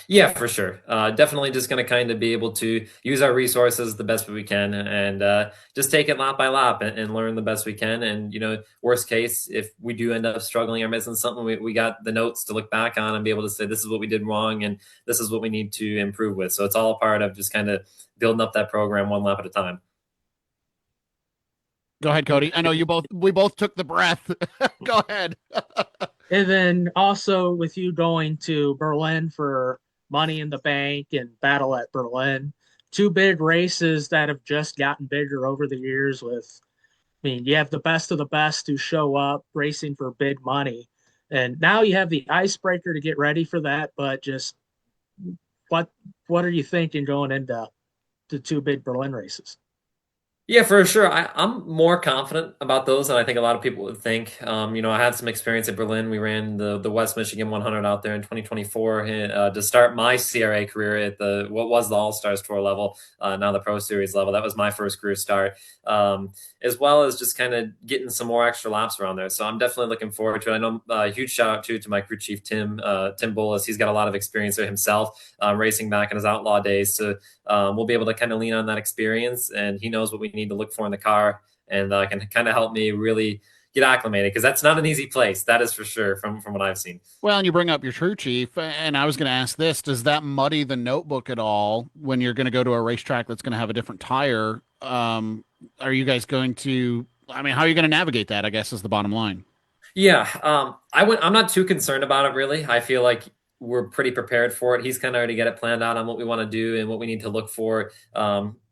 Yeah, for sure. Definitely just going to kind of be able to use our resources the best we can and just take it lap by lap and learn the best we can. And, worst case, if we do end up struggling or missing something, we got the notes to look back on and be able to say, this is what we did wrong and this is what we need to improve with. So it's all a part of just kind of building up that program one lap at a time. Go ahead, Cody. I know we both took the breath. Go ahead. And then also with you going to Berlin for Money in the Bank and Battle at Berlin, two big races that have just gotten bigger over the years you have the best of the best who show up racing for big money. And now you have the icebreaker to get ready for that. But just what are you thinking going into the two big Berlin races? Yeah, for sure. I'm more confident about those than I think a lot of people would think. I had some experience at Berlin. We ran the West Michigan 100 out there in 2024 to start my CRA career at what was the All Stars Tour level, now the Pro Series level. That was my first career start, as well as just kind of getting some more extra laps around there. So I'm definitely looking forward to it. I know a huge shout out to my crew chief Tim Bullis. He's got a lot of experience there himself, racing back in his outlaw days. So we'll be able to kind of lean on that experience, and he knows what we need to look for in the car, and can kind of help me really get acclimated, because that's not an easy place. That is for sure from what I've seen. Well, and you bring up your crew chief, and I was going to ask this: does that muddy the notebook at all when you're going to go to a racetrack that's going to have a different tire? Are you guys going to? I mean, how are you going to navigate that? I guess is the bottom line. Yeah, I'm not too concerned about it really. I feel like we're pretty prepared for it. He's kind of already got it planned out on what we want to do and what we need to look for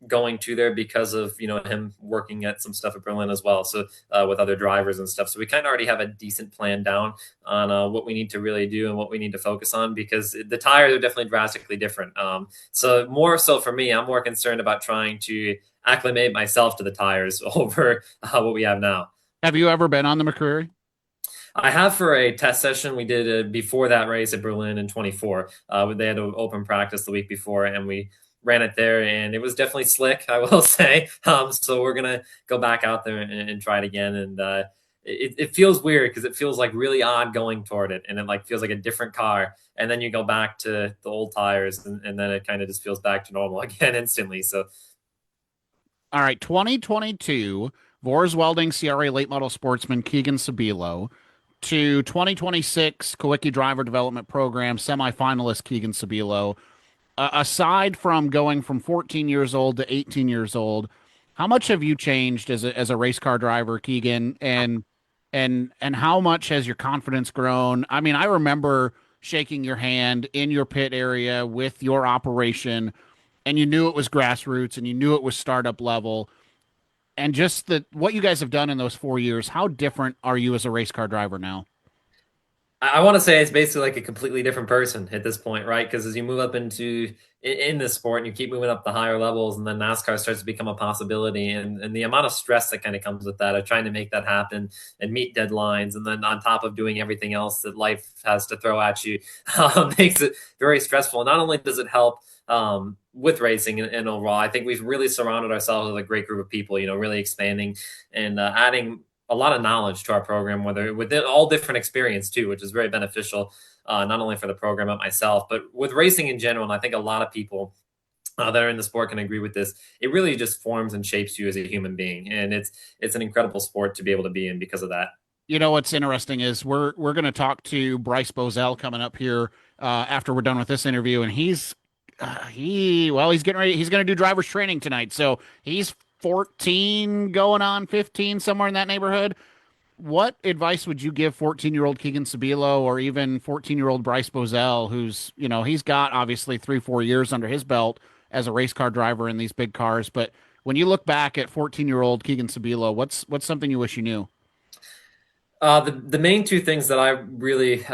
going to there, because of him working at some stuff at Berlin as well. So with other drivers and stuff, so we kind of already have a decent plan down on what we need to really do and what we need to focus on, because the tires are definitely drastically different. So more so for me, I'm more concerned about trying to acclimate myself to the tires over what we have now. Have you ever been on the McCreary? I have for a test session. We did before that race at Berlin in 24. They had an open practice the week before, and we ran it there, and it was definitely slick, I will say. So we're going to go back out there and try it again. And it feels weird, because it feels like really odd going toward it, and it feels like a different car. And then you go back to the old tires, and then it kind of just feels back to normal again instantly. So, all right, 2022, Vors Welding CRA late model sportsman Keegan Sobilo, to 2026 Kulwicki Driver Development Program semi-finalist Keegan Sobilo. Aside from going from 14 years old to 18 years old, how much have you changed as a race car driver, Keegan? And how much has your confidence grown? I mean, I remember shaking your hand in your pit area with your operation, and you knew it was grassroots and you knew it was startup level. And just what you guys have done in those 4 years, how different are you as a race car driver now? I want to say it's basically like a completely different person at this point, right? Because as you move up in this sport and you keep moving up the higher levels, and then NASCAR starts to become a possibility, and the amount of stress that kind of comes with that of trying to make that happen and meet deadlines, and then on top of doing everything else that life has to throw at you, makes it very stressful. Not only does it help with racing and overall, I think we've really surrounded ourselves with a great group of people, really expanding and adding a lot of knowledge to our program, whether within all different experience too, which is very beneficial, not only for the program but myself, but with racing in general. And I think a lot of people that are in the sport can agree with this. It really just forms and shapes you as a human being. And it's an incredible sport to be able to be in because of that. What's interesting is we're going to talk to Bryce Bozell coming up here after we're done with this interview. And he's getting ready. He's going to do driver's training tonight. So he's 14 going on 15, somewhere in that neighborhood. What advice would you give 14-year-old Keegan Sobilo, or even 14-year-old Bryce Bozell, who's, he's got obviously 3-4 years under his belt as a race car driver in these big cars. But when you look back at 14-year-old Keegan Sobilo, what's something you wish you knew? The main two things that I really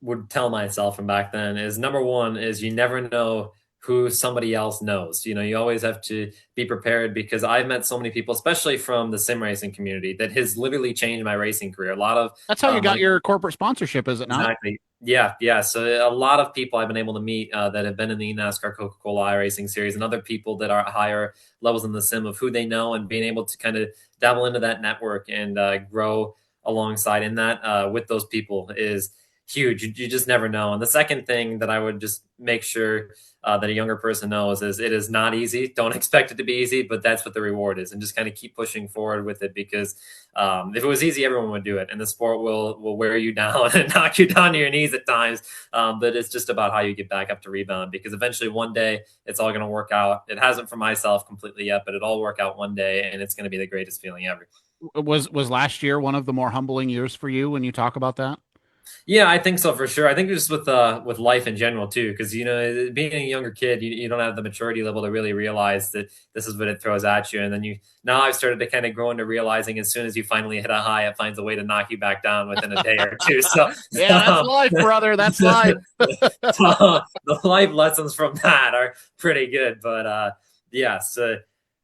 would tell myself from back then is number one is you never know who somebody else knows. You always have to be prepared because I've met so many people, especially from the sim racing community, that has literally changed my racing career. A lot of That's how you got your corporate sponsorship, is it not? exactly. Yeah. So a lot of people I've been able to meet that have been in the NASCAR Coca-Cola iRacing series and other people that are at higher levels in the sim of who they know and being able to kind of dabble into that network and grow alongside in that with those people is huge. You just never know. And the second thing that I would just make sure that a younger person knows is it is not easy. Don't expect it to be easy, but that's what the reward is. And just kind of keep pushing forward with it because if it was easy, everyone would do it. And the sport will wear you down and knock you down to your knees at times. But it's just about how you get back up to rebound because eventually one day it's all going to work out. It hasn't for myself completely yet, but it'll all work out one day. And it's going to be the greatest feeling ever. Was last year one of the more humbling years for you when you talk about that? Yeah, I think so for sure. I think just with life in general too, because being a younger kid, you don't have the maturity level to really realize that this is what it throws at you, and then now I've started to kind of grow into realizing as soon as you finally hit a high, it finds a way to knock you back down within a day or two. So yeah, that's life, brother. That's life. So, the life lessons from that are pretty good, but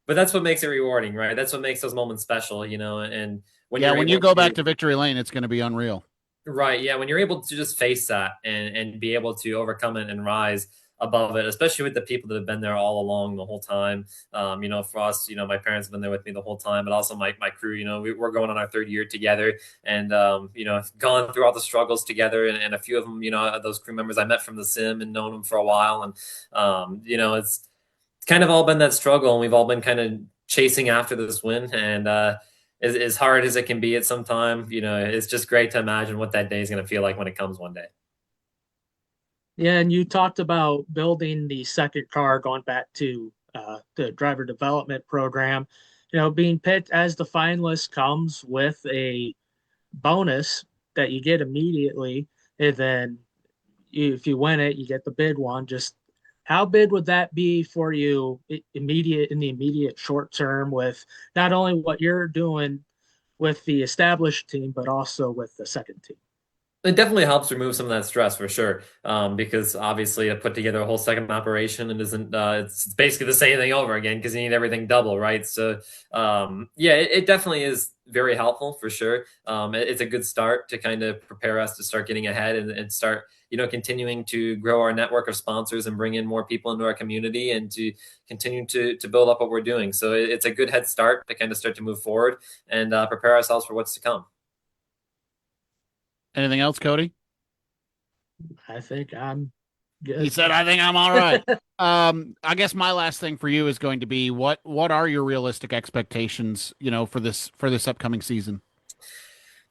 but that's what makes it rewarding, right? That's what makes those moments special, and when you go back to victory lane, it's going to be unreal. Right. Yeah. When you're able to just face that and be able to overcome it and rise above it, especially with the people that have been there all along the whole time. For us, my parents have been there with me the whole time, but also my crew, we're going on our third year together and, gone through all the struggles together and a few of them, those crew members I met from the sim and known them for a while. And, it's kind of all been that struggle and we've all been kind of chasing after this win and, as hard as it can be at some time, it's just great to imagine what that day is going to feel like when it comes one day. Yeah, and you talked about building the second car, going back to the driver development program. Being picked as the finalist comes with a bonus that you get immediately, and then if you win it, you get the bid one. Just how big would that be for you in the immediate short term with not only what you're doing with the established team, but also with the second team? It definitely helps remove some of that stress for sure, because obviously to put together a whole second operation and isn't it's basically the same thing over again because you need everything double, right? So it definitely is very helpful for sure. It's a good start to kind of prepare us to start getting ahead and start continuing to grow our network of sponsors and bring in more people into our community and to continue to build up what we're doing. So it's a good head start to kind of start to move forward and prepare ourselves for what's to come. Anything else, Cody? I think I'm good. He said, I think I'm all right. I guess my last thing for you is going to be what are your realistic expectations, for this upcoming season?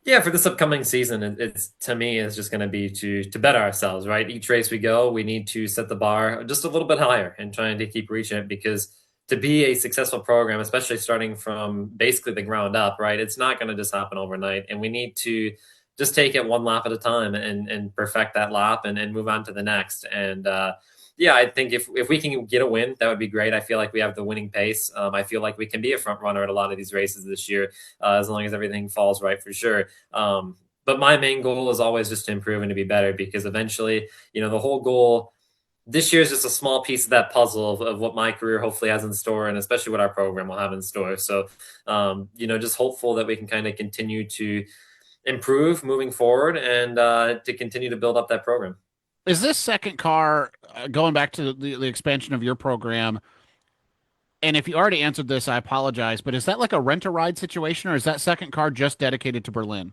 Yeah, for this upcoming season, it's to me is just going to be to better ourselves, right? Each race we go, we need to set the bar just a little bit higher and trying to keep reaching it because to be a successful program, especially starting from basically the ground up, right? It's not going to just happen overnight, and we need to just take it one lap at a time and perfect that lap and move on to the next. And I think if we can get a win, that would be great. I feel like we have the winning pace. I feel like we can be a front runner at a lot of these races this year, as long as everything falls right for sure. But my main goal is always just to improve and to be better because eventually, the whole goal this year is just a small piece of that puzzle of what my career hopefully has in store and especially what our program will have in store. So, just hopeful that we can kind of continue to improve moving forward and to continue to build up that program. Is this second car, going back to the expansion of your program, and if you already answered this, I apologize, but is that like a rent-a-ride situation or is that second car just dedicated to Berlin?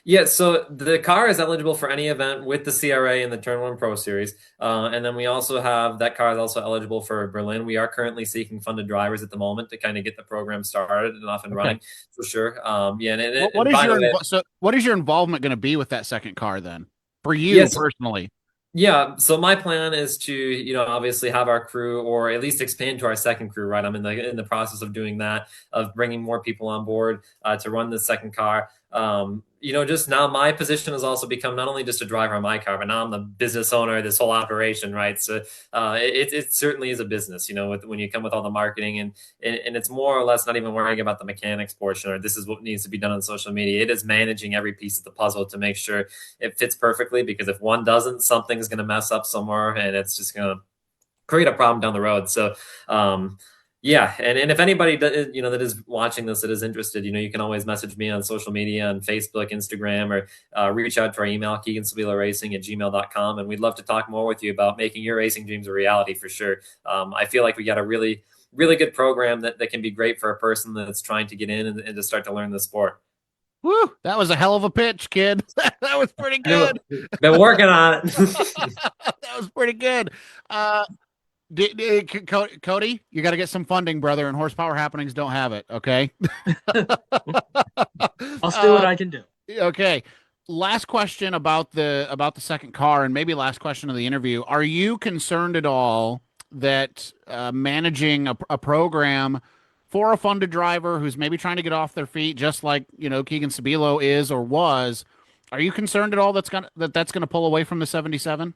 Yeah, so the car is eligible for any event with the CRA and the Turn 1 Pro Series. And then we also have, that car is also eligible for Berlin. We are currently seeking funded drivers at the moment to kind of get the program started and off and running for sure. What is your involvement going to be with that second car then for you personally? Yeah, so my plan is to, obviously have our crew or at least expand to our second crew, right? I'm in the process of doing that, of bringing more people on board to run the second car. just now my position has also become not only just a driver on my car, but now I'm the business owner of this whole operation, right? So it certainly is a business, when you come with all the marketing and it's more or less not even worrying about the mechanics portion or this is what needs to be done on social media. It is managing every piece of the puzzle to make sure it fits perfectly, because if one doesn't, something's going to mess up somewhere and it's just going to create a problem down the road. So, yeah. And if anybody that is watching this, that is interested, you can always message me on social media, on Facebook, Instagram, or reach out to our email, keegansobiloracing@gmail.com. And we'd love to talk more with you about making your racing dreams a reality for sure. I feel like we got a really, really good program that can be great for a person that's trying to get in and to start to learn the sport. Woo! That was a hell of a pitch, kid. That was pretty good. Been working on it. That was pretty good. Cody, you got to get some funding, brother, and Horsepower Happenings don't have it, okay? I'll see what I can do. Okay. Last question about the second car, and maybe last question of the interview. Are you concerned at all that managing a program for a funded driver who's maybe trying to get off their feet, just like Keegan Sobilo is or was, are you concerned at all that's gonna pull away from the 77?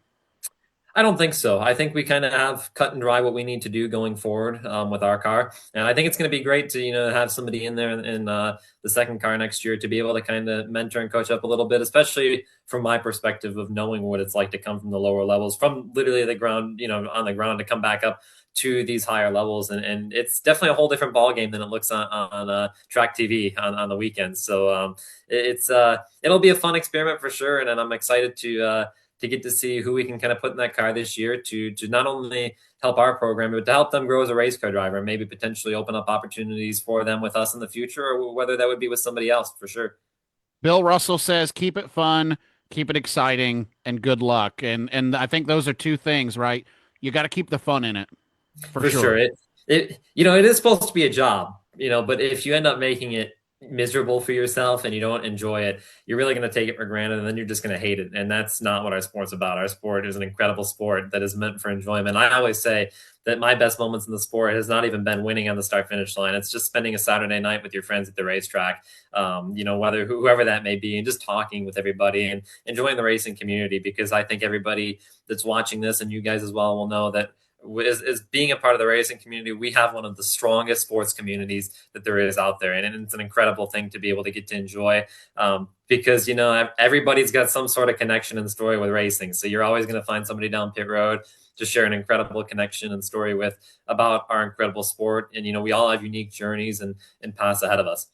I don't think so. I think we kind of have cut and dry what we need to do going forward with our car. And I think it's going to be great to, have somebody in there in the second car next year to be able to kind of mentor and coach up a little bit, especially from my perspective of knowing what it's like to come from the lower levels, from literally the ground, on the ground, to come back up to these higher levels. And it's definitely a whole different ball game than it looks on track TV on the weekends. So it'll be a fun experiment for sure. And I'm excited to get to see who we can kind of put in that car this year to not only help our program, but to help them grow as a race car driver and maybe potentially open up opportunities for them with us in the future, or whether that would be with somebody else for sure. Bill Russell says, keep it fun, keep it exciting, and good luck. And I think those are two things, right? You got to keep the fun in it. For sure. It is supposed to be a job, but if you end up making it miserable for yourself and you don't enjoy it, you're really going to take it for granted, and then you're just going to hate it. And that's not what our sport's about. Our sport is an incredible sport that is meant for enjoyment. I always say that my best moments in the sport has not even been winning on the start finish line. It's just spending a Saturday night with your friends at the racetrack, whoever that may be, and just talking with everybody and enjoying the racing community, because I think everybody that's watching this, and you guys as well, will know that as being a part of the racing community, we have one of the strongest sports communities that there is out there. And it's an incredible thing to be able to get to enjoy, because, everybody's got some sort of connection and story with racing. So you're always going to find somebody down pit road to share an incredible connection and story with about our incredible sport. And, we all have unique journeys and paths ahead of us.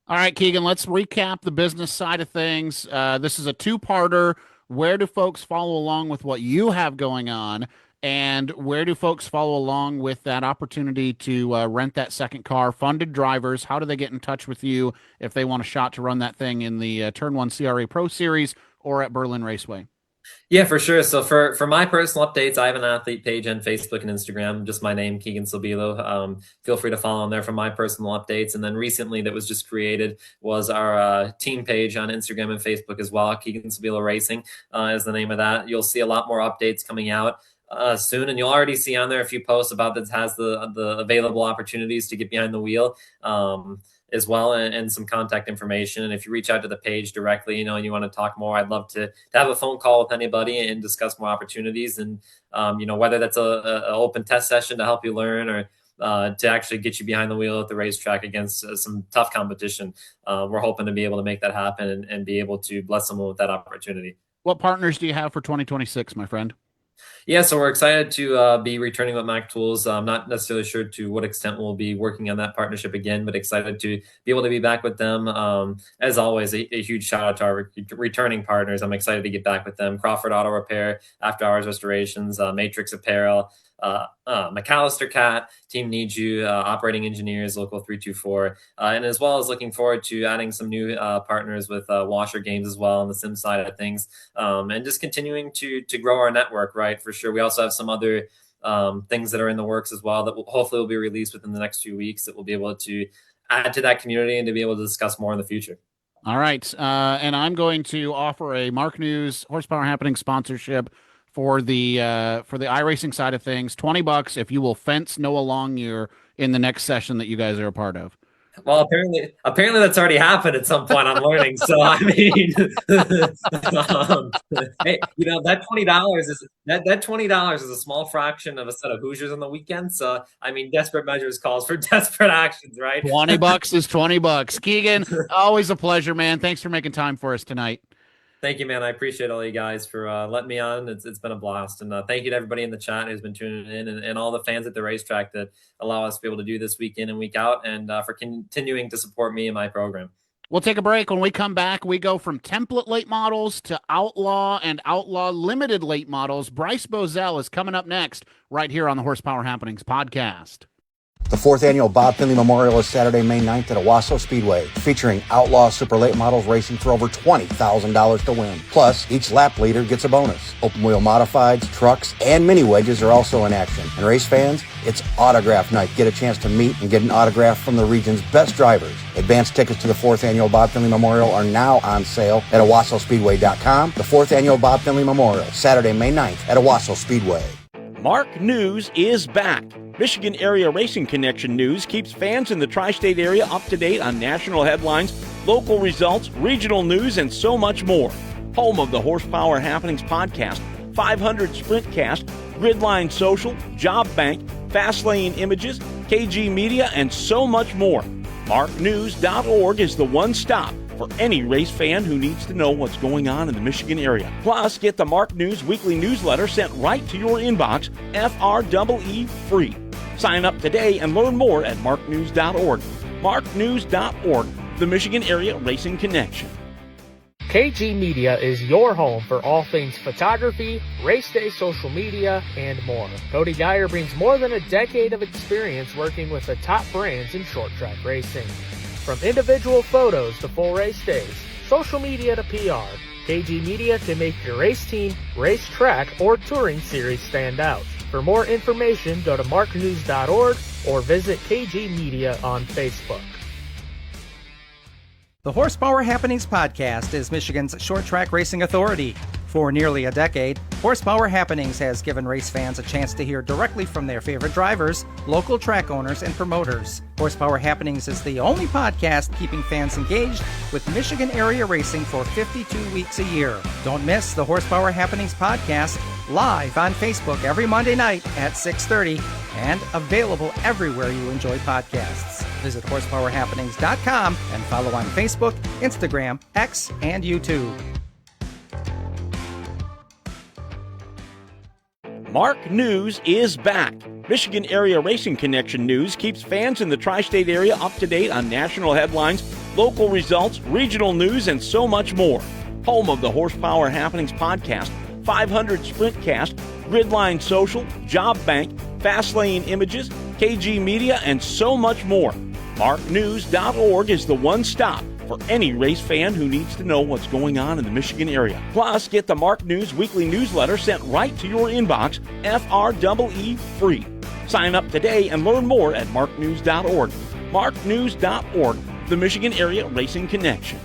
All right, Keegan, let's recap the business side of things. This is a two-parter. Where do folks follow along with what you have going on? And where do folks follow along with that opportunity to rent that second car? Funded drivers, how do they get in touch with you if they want a shot to run that thing in the Turn 1 CRA Pro Series or at Berlin Raceway? Yeah, for sure. So for my personal updates, I have an athlete page on Facebook and Instagram, just my name, Keegan Sobilo. Feel free to follow on there for my personal updates. And then recently that was just created was our team page on Instagram and Facebook as well. Keegan Sobilo Racing is the name of that. You'll see a lot more updates coming out soon, and you'll already see on there a few posts about that has the available opportunities to get behind the wheel as well, and some contact information. And if you reach out to the page directly, and you want to talk more, I'd love to have a phone call with anybody and discuss more opportunities. And whether that's a open test session to help you learn, or to actually get you behind the wheel at the racetrack against some tough competition, we're hoping to be able to make that happen and be able to bless someone with that opportunity. What partners do you have for 2026, my friend? Yeah, so we're excited to be returning with Mac Tools. I'm not necessarily sure to what extent we'll be working on that partnership again, but excited to be able to be back with them. As always, a huge shout out to our returning partners. I'm excited to get back with them. Crawford Auto Repair, After Hours Restorations, Matrix Apparel, McAllister Cat, Team Needs You, Operating Engineers, Local 324, and as well as looking forward to adding some new partners with Washer Games as well on the sim side of things, and just continuing to grow our network, right, for sure. We also have some other things that are in the works as well that hopefully will be released within the next few weeks that we'll be able to add to that community and to be able to discuss more in the future. All right, and I'm going to offer a Mark News Horsepower Happening sponsorship for the iRacing side of things. $20 if you will fence Noah Longyear in the next session that you guys are a part of. Well, apparently that's already happened at some point. I'm learning. So I mean, hey, that $20 is a small fraction of a set of Hoosiers on the weekend. So I mean, desperate measures calls for desperate actions, right? $20 is $20. Keegan, always a pleasure, man. Thanks for making time for us tonight. Thank you, man. I appreciate all you guys for letting me on. It's been a blast. And thank you to everybody in the chat who's been tuning in and all the fans at the racetrack that allow us to be able to do this week in and week out, and for continuing to support me and my program. We'll take a break. When we come back, we go from template late models to outlaw and outlaw limited late models. Bryce Bozell is coming up next right here on the Horsepower Happenings podcast. The 4th annual Bob Finley Memorial is Saturday, May 9th at Owasso Speedway, featuring outlaw super late models racing for over $20,000 to win. Plus, each lap leader gets a bonus. Open wheel modifieds, trucks, and mini wedges are also in action. And race fans, it's autograph night. Get a chance to meet and get an autograph from the region's best drivers. Advanced tickets to the 4th annual Bob Finley Memorial are now on sale at OwassoSpeedway.com. The 4th annual Bob Finley Memorial, Saturday, May 9th at Owasso Speedway. Mark News is back. Michigan Area Racing Connection News keeps fans in the tri-state area up to date on national headlines, local results, regional news, and so much more. Home of the Horsepower Happenings podcast, 500 Sprintcast, Gridline Social, Job Bank, Fastlane Images, KG Media, and so much more. MarkNews.org is the one stop for any race fan who needs to know what's going on in the Michigan area. Plus, get the Mark News weekly newsletter sent right to your inbox, FREE free. Sign up today and learn more at marknews.org. Marknews.org, the Michigan Area Racing Connection. KG Media is your home for all things photography, race day social media, and more. Cody Geyer brings more than a decade of experience working with the top brands in short track racing. From individual photos to full race days, social media to PR, KG Media can make your race team, race track, or touring series stand out. For more information, go to marknews.org or visit KG Media on Facebook. The Horsepower Happenings podcast is Michigan's short track racing authority. For nearly a decade, Horsepower Happenings has given race fans a chance to hear directly from their favorite drivers, local track owners, and promoters. Horsepower Happenings is the only podcast keeping fans engaged with Michigan area racing for 52 weeks a year. Don't miss the Horsepower Happenings podcast live on Facebook every Monday night at 6:30 and available everywhere you enjoy podcasts. Visit horsepowerhappenings.com and follow on Facebook, Instagram, X, and YouTube. Mark News is back. Michigan Area Racing Connection News keeps fans in the tri-state area up to date on national headlines, local results, regional news, and so much more. Home of the Horsepower Happenings podcast, 500 Sprintcast, Gridline Social, Job Bank, Fastlane Images, KG Media, and so much more. MarkNews.org is the one stop for any race fan who needs to know what's going on in the Michigan area. Plus, get the Mark News weekly newsletter sent right to your inbox, FREE free. Sign up today and learn more at marknews.org. Marknews.org, the Michigan Area Racing Connection.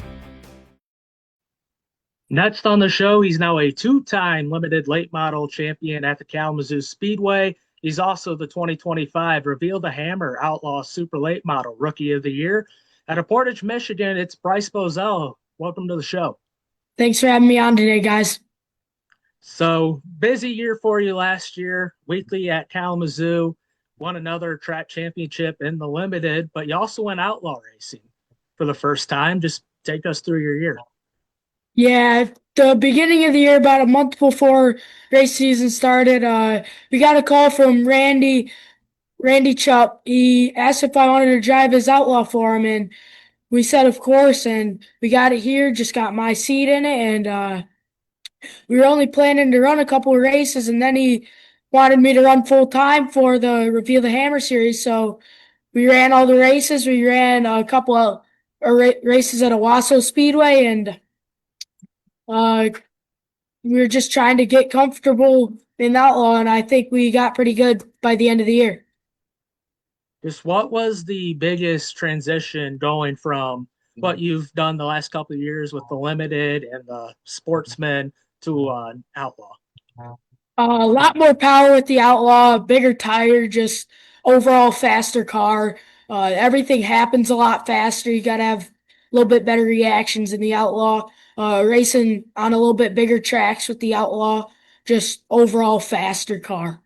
Next on the show, he's now a two-time limited late model champion at the Kalamazoo Speedway. He's also the 2025 Reveal the Hammer Outlaw Super Late Model Rookie of the Year. Out of Portage, Michigan, it's Bryce Bozell. Welcome to the show. Thanks for having me on today, guys. So, busy year for you last year, weekly at Kalamazoo, won another track championship in the limited, but you also went outlaw racing for the first time. Just take us through your year. Yeah, the beginning of the year, about a month before race season started, we got a call from Randy Chupp. He asked if I wanted to drive his outlaw for him, and we said, of course, and we got it here, just got my seat in it, and we were only planning to run a couple of races, and then he wanted me to run full-time for the Reveal the Hammer series, so we ran all the races. We ran a couple of races at Owasso Speedway, and we were just trying to get comfortable in outlaw, and I think we got pretty good by the end of the year. Just what was the biggest transition going from what you've done the last couple of years with the limited and the sportsman to an outlaw? A lot more power with the outlaw, bigger tire, just overall faster car. Everything happens a lot faster. You got to have a little bit better reactions in the Outlaw. Racing on a little bit bigger tracks with the Outlaw, just overall faster car.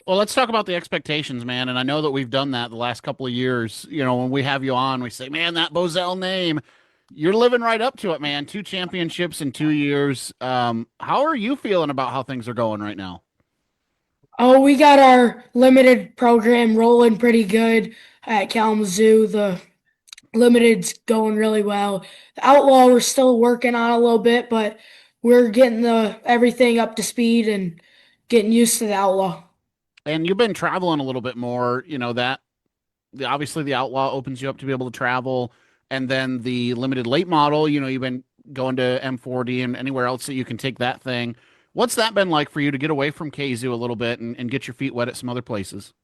Well, let's talk about the expectations, man. And I know that we've done that the last couple of years. You know, when we have you on, we say, man, that Bozell name, you're living right up to it, man. 2 championships in 2 years. How are you feeling about how things are going right now? Oh, we got our limited program rolling pretty good at Kalamazoo. The limited's going really well. The Outlaw we're still working on a little bit, but we're getting everything up to speed and getting used to the Outlaw. And you've been traveling a little bit more, you know, obviously the Outlaw opens you up to be able to travel. And then the limited late model, you know, you've been going to M40 and anywhere else that you can take that thing. What's that been like for you to get away from KZoo a little bit and get your feet wet at some other places?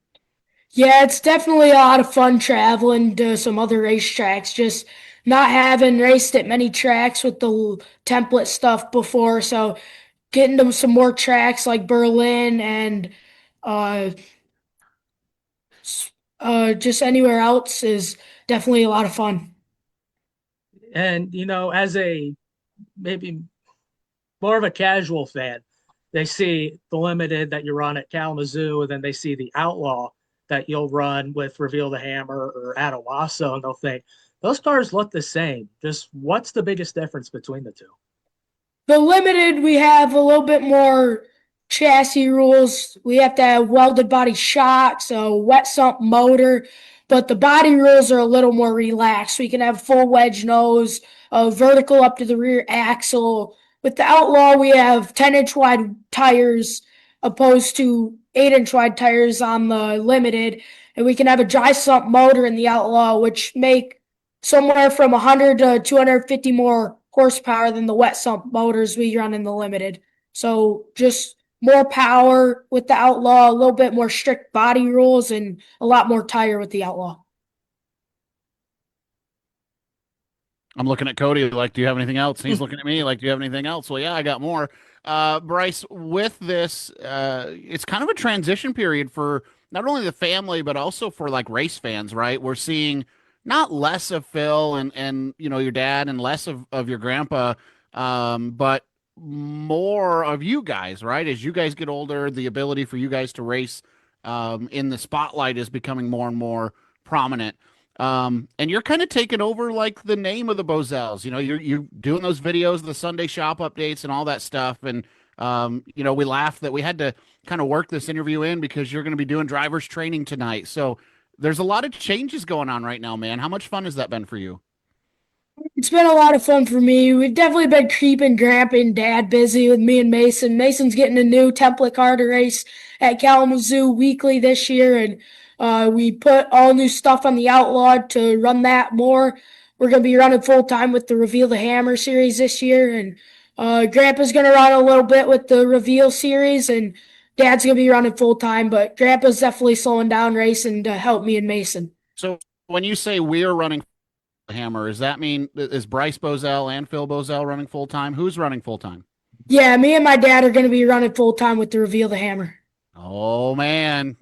Yeah, it's definitely a lot of fun traveling to some other racetracks, just not having raced at many tracks with the template stuff before. So getting to some more tracks like Berlin and uh, just anywhere else is definitely a lot of fun. And, as a maybe more of a casual fan, they see the limited that you run at Kalamazoo, and then they see the Outlaw that you'll run with Reveal the Hammer or at Owasso, and they'll think, those cars look the same. Just what's the biggest difference between the two? The limited, we have a little bit more chassis rules. We have to have welded body shocks, a wet sump motor, but the body rules are a little more relaxed. We can have full wedge nose, vertical up to the rear axle. With the Outlaw, we have 10-inch wide tires opposed to 8-inch wide tires on the limited, and we can have a dry sump motor in the Outlaw, which make somewhere from 100 to 250 more horsepower than the wet sump motors we run in the limited. So just more power with the Outlaw, a little bit more strict body rules, and a lot more tire with the Outlaw. I'm looking at Cody like, do you have anything else? He's looking at me like, do you have anything else? Well, yeah, I got more. Bryce, with this, it's kind of a transition period for not only the family, but also for like race fans, right? We're seeing not less of Phil and your dad and less of your grandpa, but more of you guys, right? As you guys get older, the ability for you guys to race in the spotlight is becoming more and more prominent. And you're kind of taking over like the name of the Bozells. You're doing those videos, the Sunday shop updates and all that stuff. And we laughed that we had to kind of work this interview in because you're going to be doing drivers training tonight. So there's a lot of changes going on right now, man. How much fun has that been for you? It's been a lot of fun for me. We've definitely been keeping Grandpa and Dad busy with me and Mason. Mason's getting a new template car to race at Kalamazoo weekly this year, and we put all new stuff on the Outlaw to run that more. We're going to be running full time with the Reveal the Hammer series this year, and Grandpa's going to run a little bit with the Reveal series, and Dad's going to be running full time, but Grandpa's definitely slowing down racing to help me and Mason. So when you say we're running Hammer, does that mean is Bryce Bozell and Phil Bozell running full time? Who's running full time? Yeah, me and my dad are going to be running full time with the Reveal the Hammer. Oh man,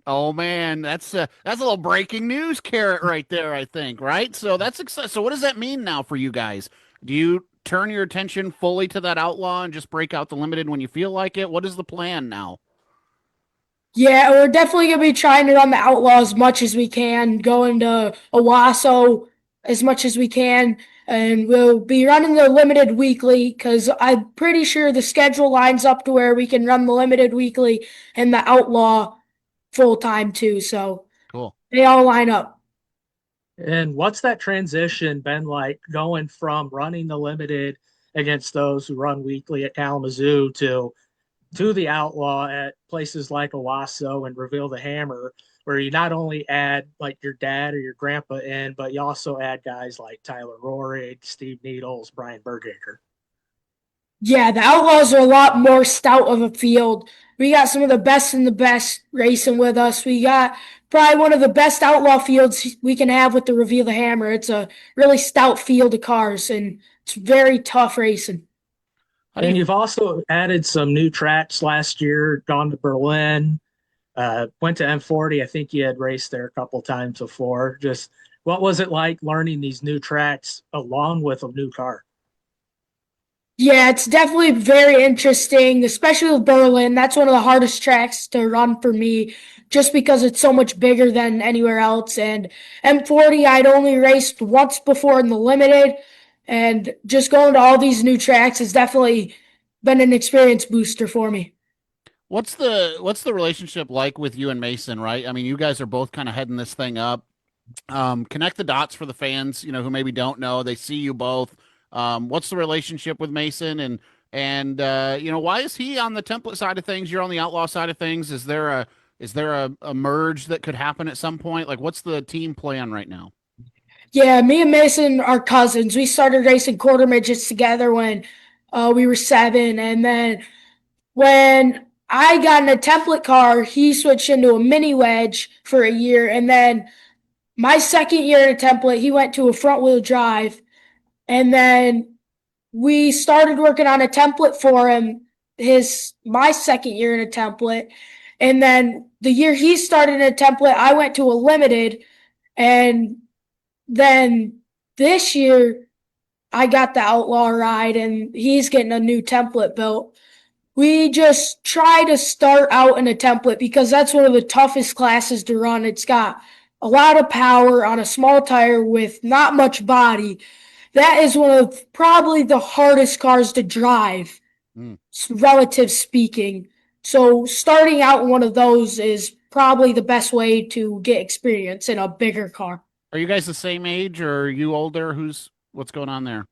that's a little breaking news carrot right there, I think, right? So that's exciting. So what does that mean now for you guys? Do you turn your attention fully to that Outlaw and just break out the limited when you feel like it? What is the plan now? Yeah, we're definitely going to be trying to run the Outlaw as much as we can, going to Owasso as much as we can, and we'll be running the limited weekly because I'm pretty sure the schedule lines up to where we can run the limited weekly and the Outlaw full time too. So cool. They all line up. And what's that transition been like going from running the limited against those who run weekly at Kalamazoo to the Outlaw at places like Owasso and Reveal the Hammer, where you not only add like your dad or your grandpa in, but you also add guys like Tyler Rohrig, Steve Needles, Brian Bergaker? Yeah, the Outlaws are a lot more stout of a field. We got some of the best in the best racing with us. We got probably one of the best Outlaw fields we can have with the Reveal the Hammer. It's a really stout field of cars, and it's very tough racing. And you've also added some new tracks last year, gone to Berlin. Went to M40. I think you had raced there a couple times before. Just what was it like learning these new tracks along with a new car? Yeah, it's definitely very interesting, especially with Berlin. That's one of the hardest tracks to run for me just because it's so much bigger than anywhere else. And M40, I'd only raced once before in the limited, and just going to all these new tracks has definitely been an experience booster for me. What's the relationship like with you and Mason, right? I mean, you guys are both kind of heading this thing up. Connect the dots for the fans, who maybe don't know. They see you both. What's the relationship with Mason, and why is he on the template side of things? You're on the outlaw side of things. Is there a merge that could happen at some point? Like, what's the team plan right now? Yeah, me and Mason are cousins. We started racing quarter midgets together when we were 7, and then when I got in a template car, he switched into a mini wedge for a year, and then my second year in a template, he went to a front wheel drive. And then we started working on a template for him my second year in a template. And then the year he started in a template, I went to a limited. And then this year I got the outlaw ride and he's getting a new template built. We just try to start out in a template because that's one of the toughest classes to run. It's got a lot of power on a small tire with not much body. That is one of probably the hardest cars to drive, relative speaking. So starting out in one of those is probably the best way to get experience in a bigger car. Are you guys the same age, or are you older? What's going on there?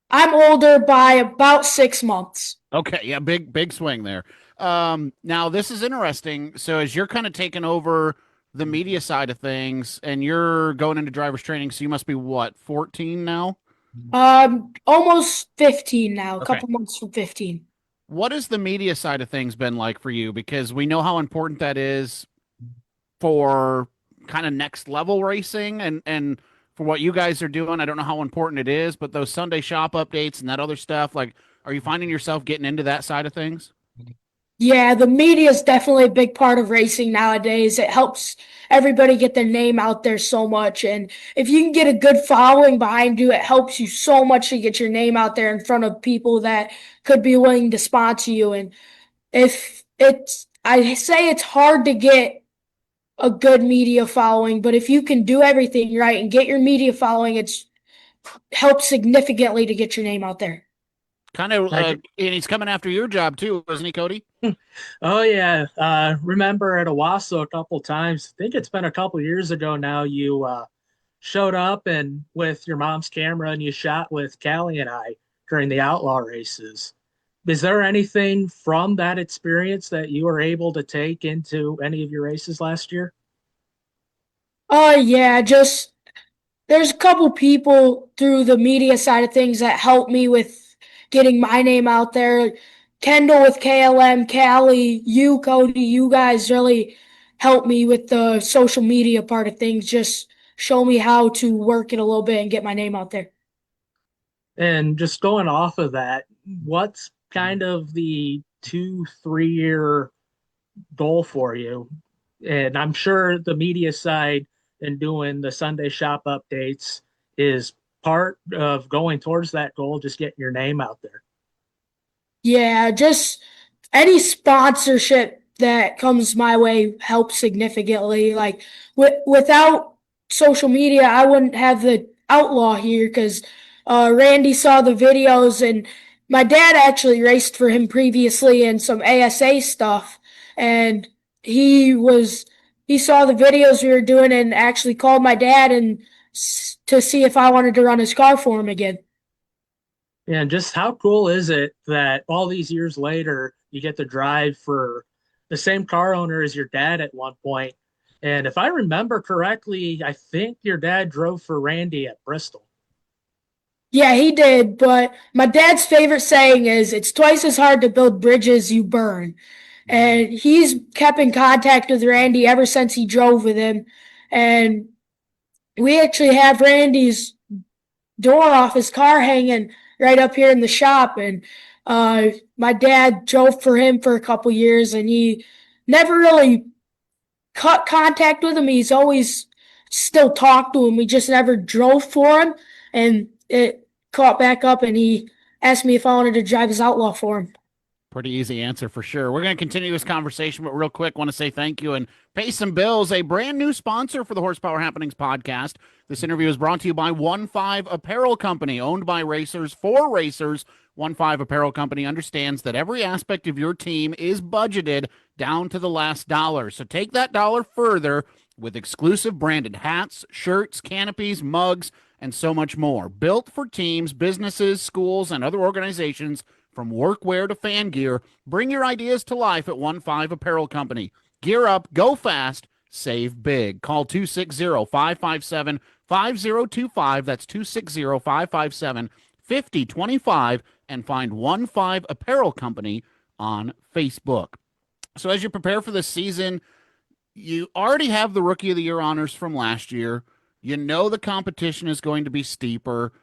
I'm older by about 6 months. Okay, yeah, big swing there. Now this is interesting. So as you're kind of taking over the media side of things, and you're going into driver's training, so you must be what, 14 now? Almost 15 now. A Okay. couple months from 15. What has the media side of things been like for you? Because we know how important that is for kind of next level racing, and for what you guys are doing. I don't know how important it is, but those Sunday shop updates and that other stuff, like, are you finding yourself getting into that side of things? Yeah, the media is definitely a big part of racing nowadays. It helps everybody get their name out there so much. And if you can get a good following behind you, it helps you so much to get your name out there in front of people that could be willing to sponsor you. And I say it's hard to get a good media following, but if you can do everything right and get your media following, it's helps significantly to get your name out there. Kind of, and he's coming after your job too, isn't he, Cody? Oh yeah. Remember at Owasso a couple times. I think it's been a couple years ago now. You showed up and with your mom's camera and you shot with Callie and I during the outlaw races. Is there anything from that experience that you were able to take into any of your races last year? Yeah, just there's a couple people through the media side of things that helped me with getting my name out there. Kendall with KLM, Callie, you, Cody, you guys really helped me with the social media part of things. Just show me how to work it a little bit and get my name out there. And just going off of that, what's kind of the 2-3 year goal for you? And I'm sure the media side and doing the Sunday shop updates is part of going towards that goal, just getting your name out there. Yeah, just any sponsorship that comes my way helps significantly. Like without social media, I wouldn't have the outlaw here because Randy saw the videos, and my dad actually raced for him previously in some ASA stuff, and he saw the videos we were doing and actually called my dad and to see if I wanted to run his car for him again. And just how cool is it that all these years later, you get to drive for the same car owner as your dad at one point. And if I remember correctly, I think your dad drove for Randy at Bristol. Yeah, he did. But my dad's favorite saying is, it's twice as hard to build bridges you burn. And he's kept in contact with Randy ever since he drove with him. And we actually have Randy's door off his car hanging right up here in the shop. And my dad drove for him for a couple years, and he never really cut contact with him. He's always still talked to him. We just never drove for him, and it caught back up, and he asked me if I wanted to drive his Outlaw for him. Pretty easy answer for sure. We're going to continue this conversation, but real quick, want to say thank you and pay some bills. A brand new sponsor for the Horsepower Happenings podcast. This interview is brought to you by 1-5 Apparel Company, owned by racers for racers. 1-5 Apparel Company understands that every aspect of your team is budgeted down to the last dollar. So take that dollar further with exclusive branded hats, shirts, canopies, mugs, and so much more. Built for teams, businesses, schools, and other organizations. From workwear to fan gear, bring your ideas to life at 1-5 Apparel Company. Gear up, go fast, save big. Call 260-557-5025. That's 260-557-5025 and find 1-5 Apparel Company on Facebook. So as you prepare for this season, you already have the Rookie of the Year honors from last year. You know the competition is going to be steeper.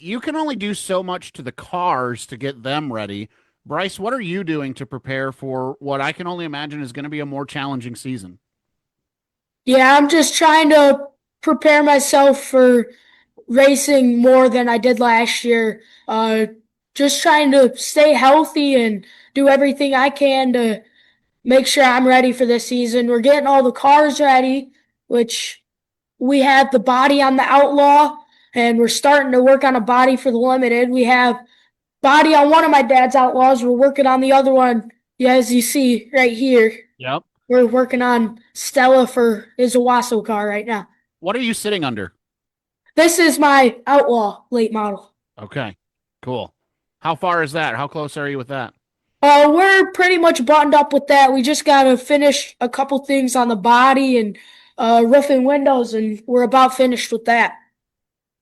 You can only do so much to the cars to get them ready. Bryce, what are you doing to prepare for what I can only imagine is going to be a more challenging season? Yeah, I'm just trying to prepare myself for racing more than I did last year. Just trying to stay healthy and do everything I can to make sure I'm ready for this season. We're getting all the cars ready, which we have the body on the Outlaw, and we're starting to work on a body for the Limited. We have body on one of my dad's Outlaws. We're working on the other one, yeah, as you see right here. Yep. We're working on Stella for his Owasso car right now. What are you sitting under? This is my Outlaw late model. Okay, cool. How far is that? How close are you with that? We're pretty much buttoned up with that. We just got to finish a couple things on the body and roof and windows, and we're about finished with that.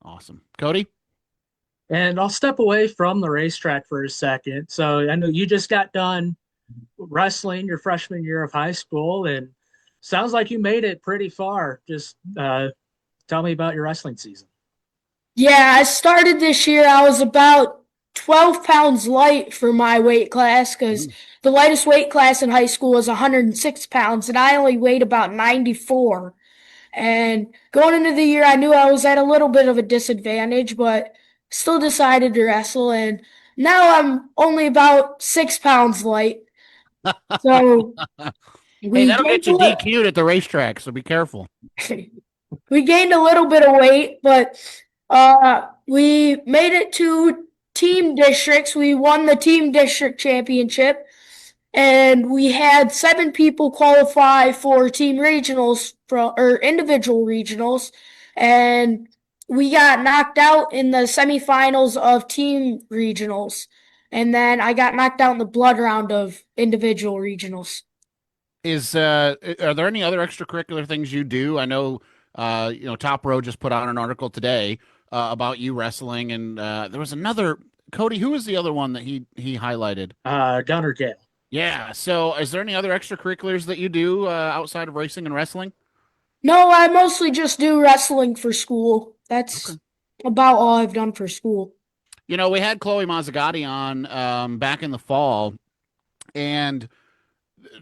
Awesome. Cody? And I'll step away from the racetrack for a second. So I know you just got done wrestling your freshman year of high school, and sounds like you made it pretty far. Just tell me about your wrestling season. Yeah, I started this year. I was about 12 pounds light for my weight class because the lightest weight class in high school was 106 pounds, and I only weighed about 94. And going into the year, I knew I was at a little bit of a disadvantage, but still decided to wrestle. And now I'm only about 6 pounds light. So hey, that'll get you DQ'd at the racetrack, so be careful. We gained a little bit of weight, but we made it to team districts. We won the team district championship, and we had 7 people qualify for team regionals or individual regionals, and we got knocked out in the semifinals of team regionals, and then I got knocked out in the blood round of individual regionals. Are there any other extracurricular things you do? I know Top Row just put out an article today about you wrestling, and there was another. Cody, who was the other one that he highlighted? Gunner Gale. Yeah. So is there any other extracurriculars that you do outside of racing and wrestling? No, I mostly just do wrestling for school. That's about all I've done for school. You know, we had Chloe Mazzagatti on back in the fall, and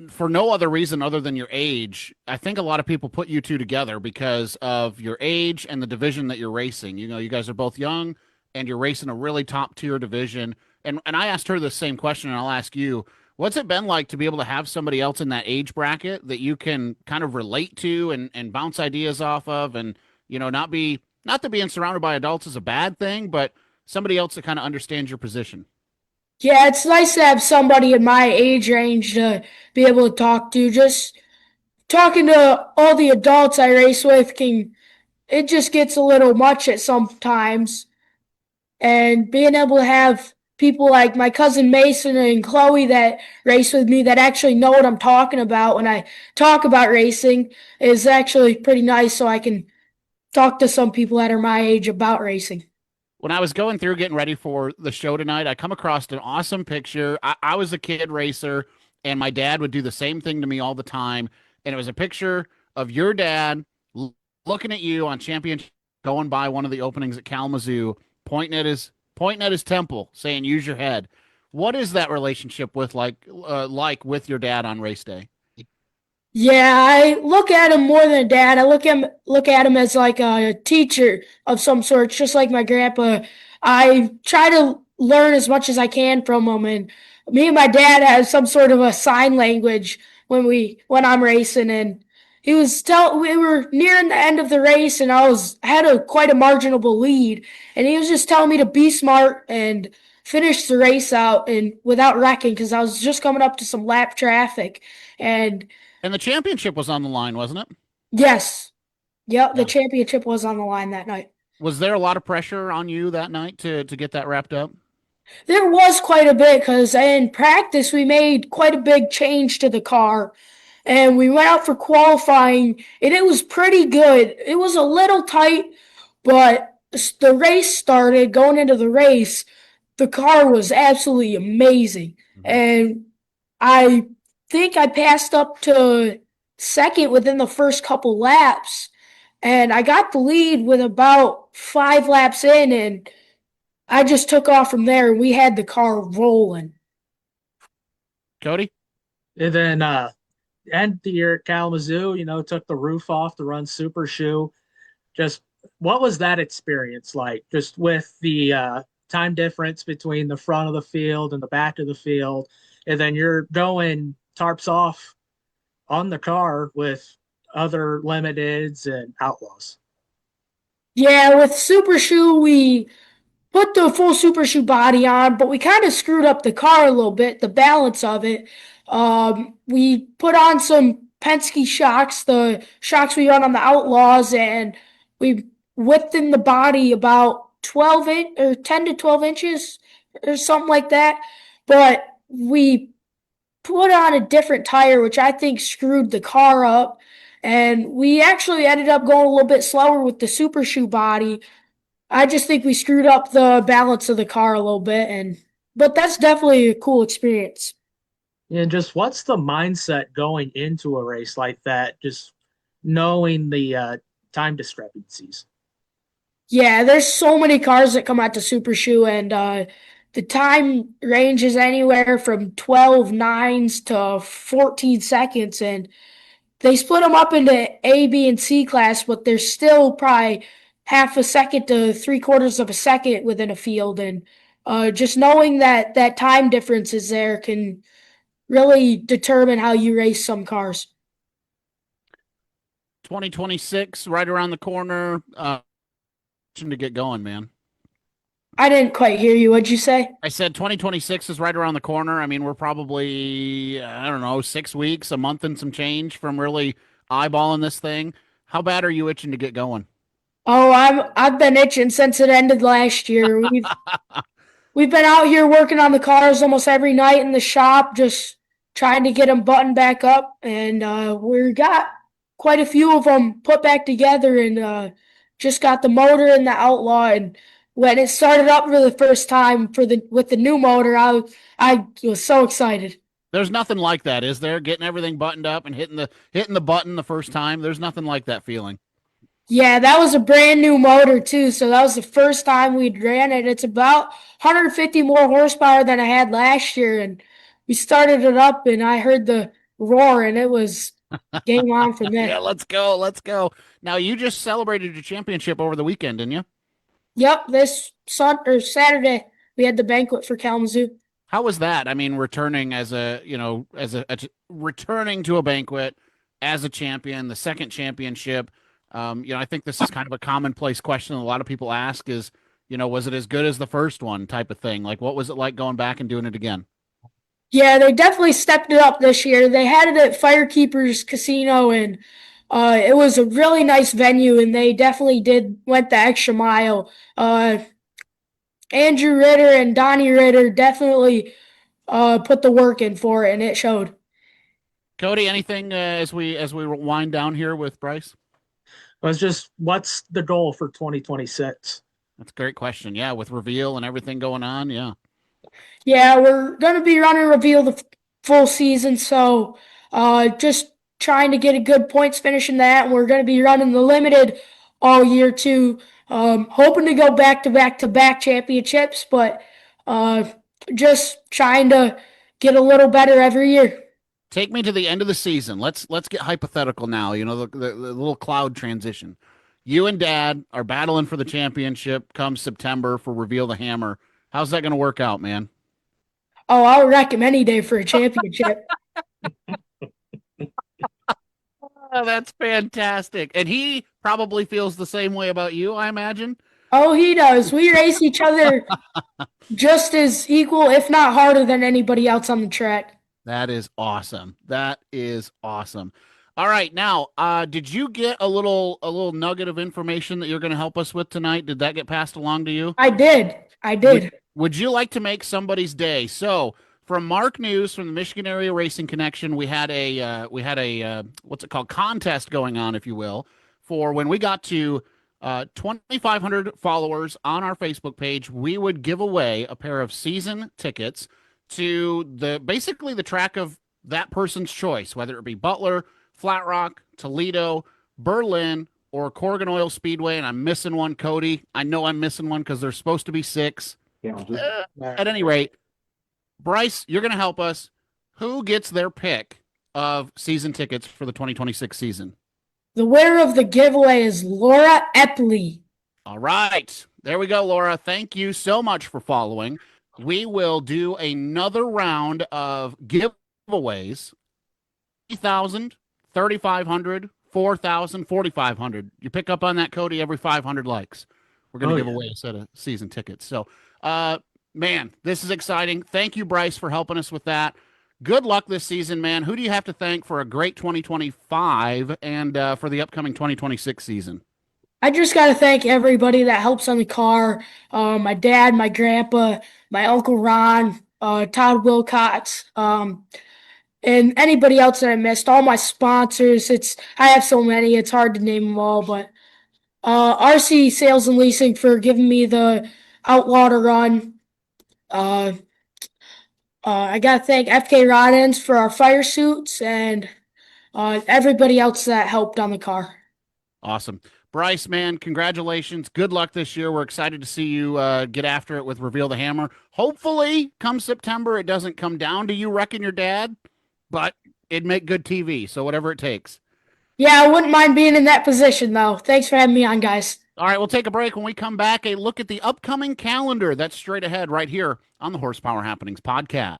for no other reason other than your age, I think a lot of people put you two together because of your age and the division that you're racing. You know, you guys are both young, and you're racing a really top-tier division. And I asked her the same question, and I'll ask you, what's it been like to be able to have somebody else in that age bracket that you can kind of relate to and bounce ideas off of, and, you know, not that being surrounded by adults is a bad thing, but somebody else that kind of understands your position? Yeah, it's nice to have somebody in my age range to be able to talk to. Just talking to all the adults I race with it just gets a little much at sometimes. And being able to have people like my cousin Mason and Chloe that race with me that actually know what I'm talking about when I talk about racing is actually pretty nice, so I can talk to some people that are my age about racing. When I was going through getting ready for the show tonight, I come across an awesome picture. I was a kid racer, and my dad would do the same thing to me all the time. And it was a picture of your dad looking at you on championship, going by one of the openings at Kalamazoo, pointing at his temple, saying, "Use your head." What is that relationship with like with your dad on race day? Yeah, I look at him more than a dad. I look at him as like a teacher of some sort, just like my grandpa. I try to learn as much as I can from him, and me and my dad have some sort of a sign language when I'm racing. And we were nearing the end of the race, and had a quite a marginable lead, and he was just telling me to be smart and finish the race out and without wrecking because I was just coming up to some lap traffic. And And the championship was on the line, wasn't it? yes. Yep, Yeah. the championship was on the line that night. Was there a lot of pressure on you that night to get that wrapped up? There was quite a bit because in practice we made quite a big change to the car, and we went out for qualifying, and it was pretty good. It was a little tight, but the race started. Going into the race, the car was absolutely amazing, and I think I passed up to second within the first couple laps, and I got the lead with about 5 laps in, and I just took off from there. We had the car rolling. Cody? And then end of the year at Kalamazoo, took the roof off to run Super Shoe. Just what was that experience like? Just with the time difference between the front of the field and the back of the field, and then you're going tarps off on the car with other limiteds and outlaws. Yeah, with Super Shoe, we put the full Super Shoe body on, but we kind of screwed up the car a little bit, the balance of it. We put on some Penske shocks, the shocks we run on the Outlaws, and we whipped in the body about 10 to 12 inches or something like that. But we put on a different tire, which I think screwed the car up. And we actually ended up going a little bit slower with the Super Shoe body. I just think we screwed up the balance of the car a little bit, but that's definitely a cool experience. And just what's the mindset going into a race like that, just knowing the time discrepancies? Yeah, there's so many cars that come out to Super Shoe, and the time ranges anywhere from 12 nines to 14 seconds, and they split them up into A, B, and C class, but there's still probably half a second to 3/4 of a second within a field. And just knowing that time difference is there can really determine how you race some cars. 2026, right around the corner. To get going, man. I didn't quite hear you. What'd you say? I said 2026 is right around the corner. I mean, we're probably, I don't know, 6 weeks, a month and some change from really eyeballing this thing. How bad are you itching to get going? Oh, I've been itching since it ended last year. We've been out here working on the cars almost every night in the shop, just trying to get them buttoned back up, and we got quite a few of them put back together, and just got the motor in the Outlaw. And when it started up for the first time with the new motor, I was so excited. There's nothing like that, is there? Getting everything buttoned up and hitting the button the first time. There's nothing like that feeling. Yeah, that was a brand new motor too, so that was the first time we'd ran it. It's about 150 more horsepower than I had last year, and we started it up, and I heard the roar, and it was game on from there. Yeah, let's go. Now, you just celebrated your championship over the weekend, didn't you? Yep, this Saturday we had the banquet for Kalamazoo. How was that? I mean, returning returning to a banquet as a champion, the second championship. I think this is kind of a commonplace question a lot of people ask is, was it as good as the first one type of thing? Like, what was it like going back and doing it again? Yeah, they definitely stepped it up this year. They had it at Firekeepers Casino, and it was a really nice venue, and they definitely went the extra mile. Andrew Ritter and Donnie Ritter definitely put the work in for it, and it showed. Cody, anything as we wind down here with Bryce? Was just what's the goal for 2026? That's a great question. Yeah, with reveal and everything going on. Yeah. Yeah, we're going to be running reveal the full season, so just trying to get a good points finish in that. We're going to be running the limited all year too. Hoping to go back to back championships, but just trying to get a little better every year. Take me to the end of the season. Let's get hypothetical now. You know, the little cloud transition. You and Dad are battling for the championship come September for Reveal the Hammer. How's that going to work out, man? Oh, I'll wreck him any day for a championship. Oh, that's fantastic. And he probably feels the same way about you, I imagine. Oh, he does. We race each other just as equal, if not harder than anybody else on the track. That is awesome. That is awesome. All right, now, did you get a little nugget of information that you're going to help us with tonight? Did that get passed along to you? I did. Would you like to make somebody's day? So, from Mark News from the Michigan Area Racing Connection, we had a what's it called, contest going on, if you will, for when we got to 2,500 followers on our Facebook page. We would give away a pair of season tickets to basically the track of that person's choice, whether it be Butler, Flat Rock, Toledo, Berlin, or Corrigan Oil Speedway. And I'm missing one, Cody. I know I'm missing one because there's supposed to be 6. At any rate, Bryce, you're going to help us. Who gets their pick of season tickets for the 2026 season? The winner of the giveaway is Laura Epley. All right. There we go, Laura. Thank you so much for following. We will do another round of giveaways. 3,000, 3,500, 4,000, 4,500. You pick up on that, Cody, every 500 likes. We're going to give away a set of season tickets. So, man, this is exciting. Thank you, Bryce, for helping us with that. Good luck this season, man. Who do you have to thank for a great 2025 and for the upcoming 2026 season? I just got to thank everybody that helps on the car. My dad, my grandpa, my Uncle Ron, Todd Wilcox, and anybody else that I missed, all my sponsors. I have so many, it's hard to name them all, but RC Sales and Leasing for giving me the Outlaw to run. I got to thank FK Rod-Ends for our fire suits and everybody else that helped on the car. Awesome. Bryce, man, congratulations. Good luck this year. We're excited to see you get after it with Reveal the Hammer. Hopefully, come September, it doesn't come down to you wrecking your dad, but it'd make good TV, so whatever it takes. Yeah, I wouldn't mind being in that position, though. Thanks for having me on, guys. All right, we'll take a break. When we come back, a look at the upcoming calendar. That's straight ahead right here on the Horsepower Happenings podcast.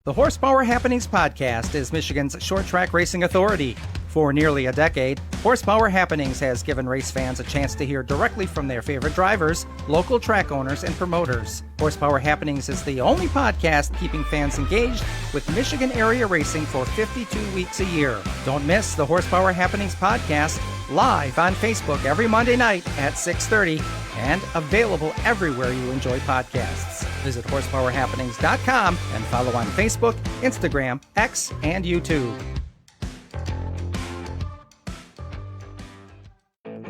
The Horsepower Happenings podcast is Michigan's short track racing authority. For nearly a decade, Horsepower Happenings has given race fans a chance to hear directly from their favorite drivers, local track owners, and promoters. Horsepower Happenings is the only podcast keeping fans engaged with Michigan area racing for 52 weeks a year. Don't miss the Horsepower Happenings podcast live on Facebook every Monday night at 6:30 and available everywhere you enjoy podcasts. Visit horsepowerhappenings.com and follow on Facebook, Instagram, X, and YouTube.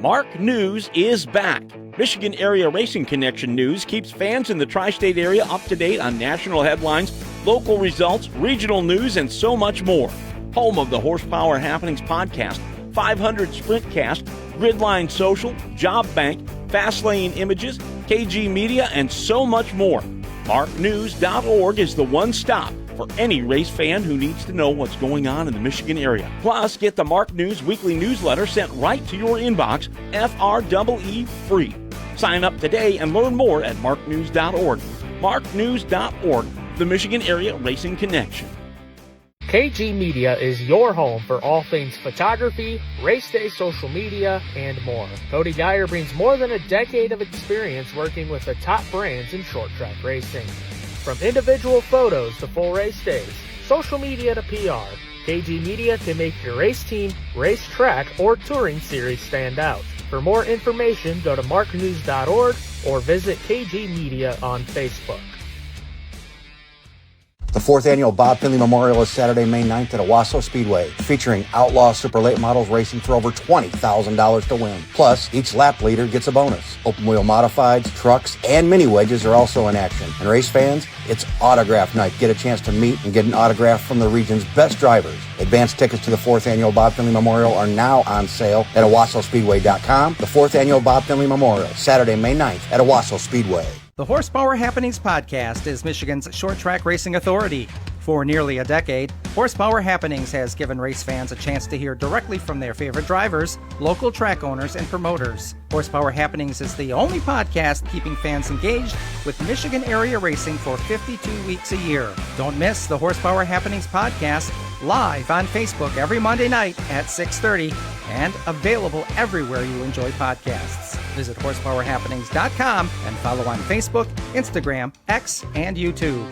Mark News is back. Michigan Area Racing Connection News keeps fans in the tri-state area up to date on national headlines, local results, regional news, and so much more. Home of the Horsepower Happenings podcast, 500 Sprintcast, Gridline Social, Job Bank, Fastlane Images, KG Media, and so much more. MarkNews.org is the one stop for any race fan who needs to know what's going on in the Michigan area. Plus, get the Mark News weekly newsletter sent right to your inbox, FREE free. Sign up today and learn more at marknews.org. marknews.org, the Michigan Area Racing Connection. KG Media is your home for all things photography, race day social media, and more. Cody Geyer brings more than a decade of experience working with the top brands in short track racing. From individual photos to full race days, social media to PR, KG Media can make your race team, race track, or touring series stand out. For more information, go to marknews.org or visit KG Media on Facebook. The 4th annual Bob Finley Memorial is Saturday, May 9th at Owasso Speedway, featuring outlaw super late models racing for over $20,000 to win. Plus, each lap leader gets a bonus. Open wheel modifieds, trucks, and mini wedges are also in action. And race fans, it's autograph night. Get a chance to meet and get an autograph from the region's best drivers. Advanced tickets to the 4th annual Bob Finley Memorial are now on sale at OwassoSpeedway.com. The 4th annual Bob Finley Memorial, Saturday, May 9th at Owasso Speedway. The Horsepower Happenings podcast is Michigan's short track racing authority. For nearly a decade, Horsepower Happenings has given race fans a chance to hear directly from their favorite drivers, local track owners, and promoters. Horsepower Happenings is the only podcast keeping fans engaged with Michigan area racing for 52 weeks a year. Don't miss the Horsepower Happenings podcast live on Facebook every Monday night at 6:30 and available everywhere you enjoy podcasts. Visit horsepowerhappenings.com and follow on Facebook, Instagram, X, and YouTube.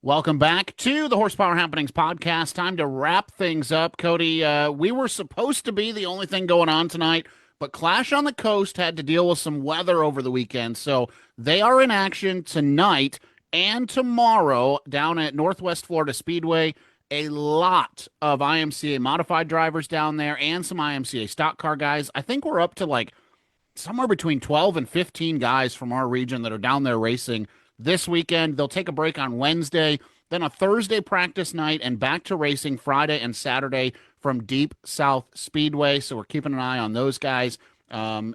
Welcome back to the Horsepower Happenings podcast. Time to wrap things up. Cody, we were supposed to be the only thing going on tonight, but Clash on the Coast had to deal with some weather over the weekend, so they are in action tonight and tomorrow down at Northwest Florida Speedway. A lot of IMCA modified drivers down there and some IMCA stock car guys. I think we're up to like somewhere between 12 and 15 guys from our region that are down there racing this weekend. They'll take a break on Wednesday, then a Thursday practice night, and back to racing Friday and Saturday from Deep South Speedway. So we're keeping an eye on those guys. Oliver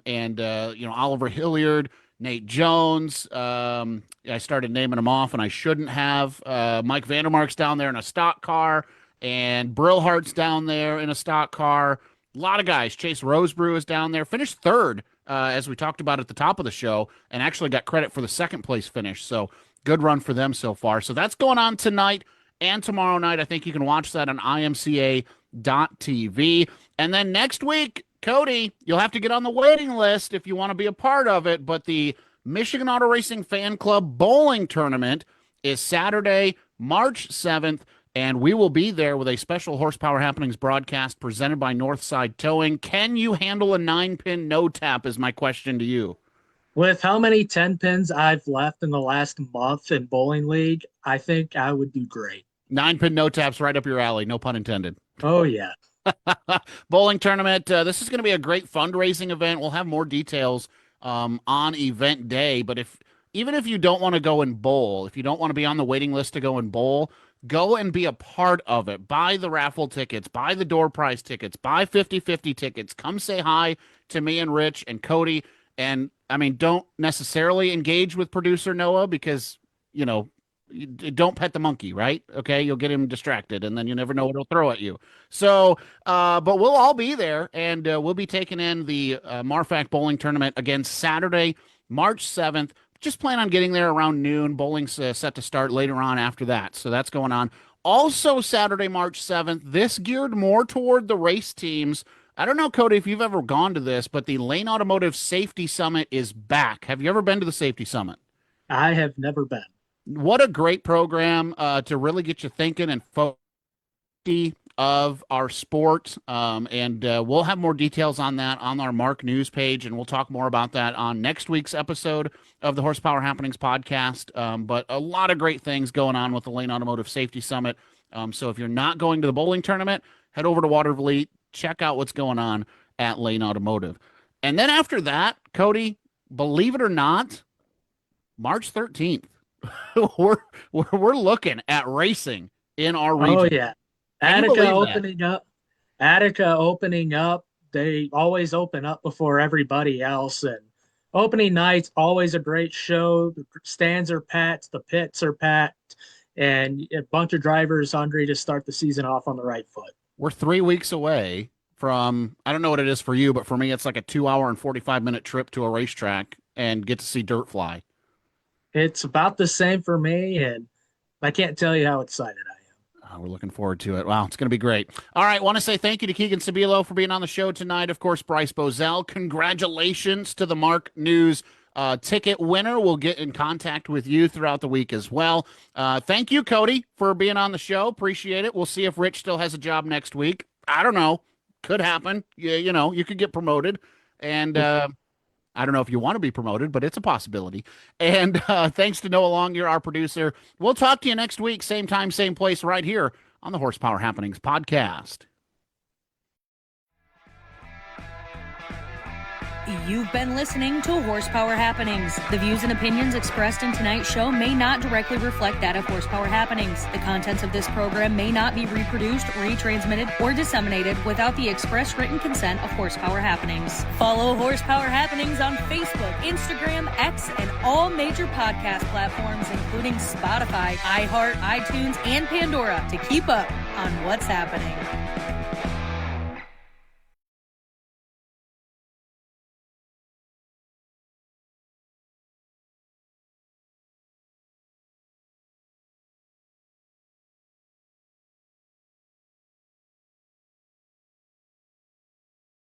Hilliard, Nate Jones. I started naming them off, and I shouldn't have. Mike Vandermark's down there in a stock car, and Brillhart's down there in a stock car. A lot of guys. Chase Rosebrew is down there. Finished third, as we talked about at the top of the show, and actually got credit for the second place finish. So good run for them so far. So that's going on tonight and tomorrow night. I think you can watch that on imca.tv. And then next week, Cody, you'll have to get on the waiting list if you want to be a part of it. But the Michigan Auto Racing Fan Club Bowling Tournament is Saturday, March 7th. And we will be there with a special Horsepower Happenings broadcast presented by Northside Towing. Can you handle a 9-pin no-tap is my question to you. With how many 10 pins I've left in the last month in Bowling League, I think I would do great. 9-pin no-taps right up your alley, no pun intended. Oh, yeah. Bowling tournament. This is going to be a great fundraising event. We'll have more details on event day. But even if you don't want to go and bowl, if you don't want to be on the waiting list to go and bowl, go and be a part of it. Buy the raffle tickets, buy the door prize tickets, buy 50-50 tickets. Come say hi to me and Rich and Cody. And, I mean, don't necessarily engage with producer Noah because, you know, don't pet the monkey, right? Okay, you'll get him distracted, and then you never know what he'll throw at you. So, but we'll all be there, and we'll be taking in the Marfac Bowling Tournament again Saturday, March 7th. Just plan on getting there around noon. Bowling's set to start later on after that, so that's going on. Also, Saturday, March 7th, this geared more toward the race teams. I don't know, Cody, if you've ever gone to this, but the Lane Automotive Safety Summit is back. Have you ever been to the Safety Summit? I have never been. What a great program to really get you thinking and focused of our sport. And we'll have more details on that on our Mark News page, and we'll talk more about that on next week's episode of the Horsepower Happenings podcast. But a lot of great things going on with the Lane Automotive Safety Summit. So if you're not going to the bowling tournament, head over to Watervliet, check out what's going on at Lane Automotive. And then after that, Cody, believe it or not, March 13th. we're looking at racing in our region. Oh yeah, Attica opening up. Attica opening up. They always open up before everybody else, and opening night's always a great show. The stands are packed, the pits are packed, and a bunch of drivers hungry to start the season off on the right foot. We're 3 weeks away from, I don't know what it is for you, but for me, it's like a 2 hour and 45-minute trip to a racetrack and get to see dirt fly. It's about the same for me, and I can't tell you how excited I am. We're looking forward to it. Wow, it's going to be great. All right, want to say thank you to Keegan Sobilo for being on the show tonight. Of course, Bryce Bozell, congratulations to the Mark News ticket winner. We'll get in contact with you throughout the week as well. Thank you, Cody, for being on the show. Appreciate it. We'll see if Rich still has a job next week. I don't know. Could happen. You know, you could get promoted, and I don't know if you want to be promoted, but it's a possibility. And thanks to Noah Long, you're our producer. We'll talk to you next week, same time, same place, right here on the Horsepower Happenings podcast. You've been listening to Horsepower Happenings. The views and opinions expressed in tonight's show may not directly reflect that of Horsepower Happenings. The contents of this program may not be reproduced, retransmitted, or disseminated without the express written consent of Horsepower Happenings. Follow Horsepower Happenings on Facebook, Instagram, X, and all major podcast platforms, including Spotify, iHeart, iTunes, and Pandora, to keep up on what's happening.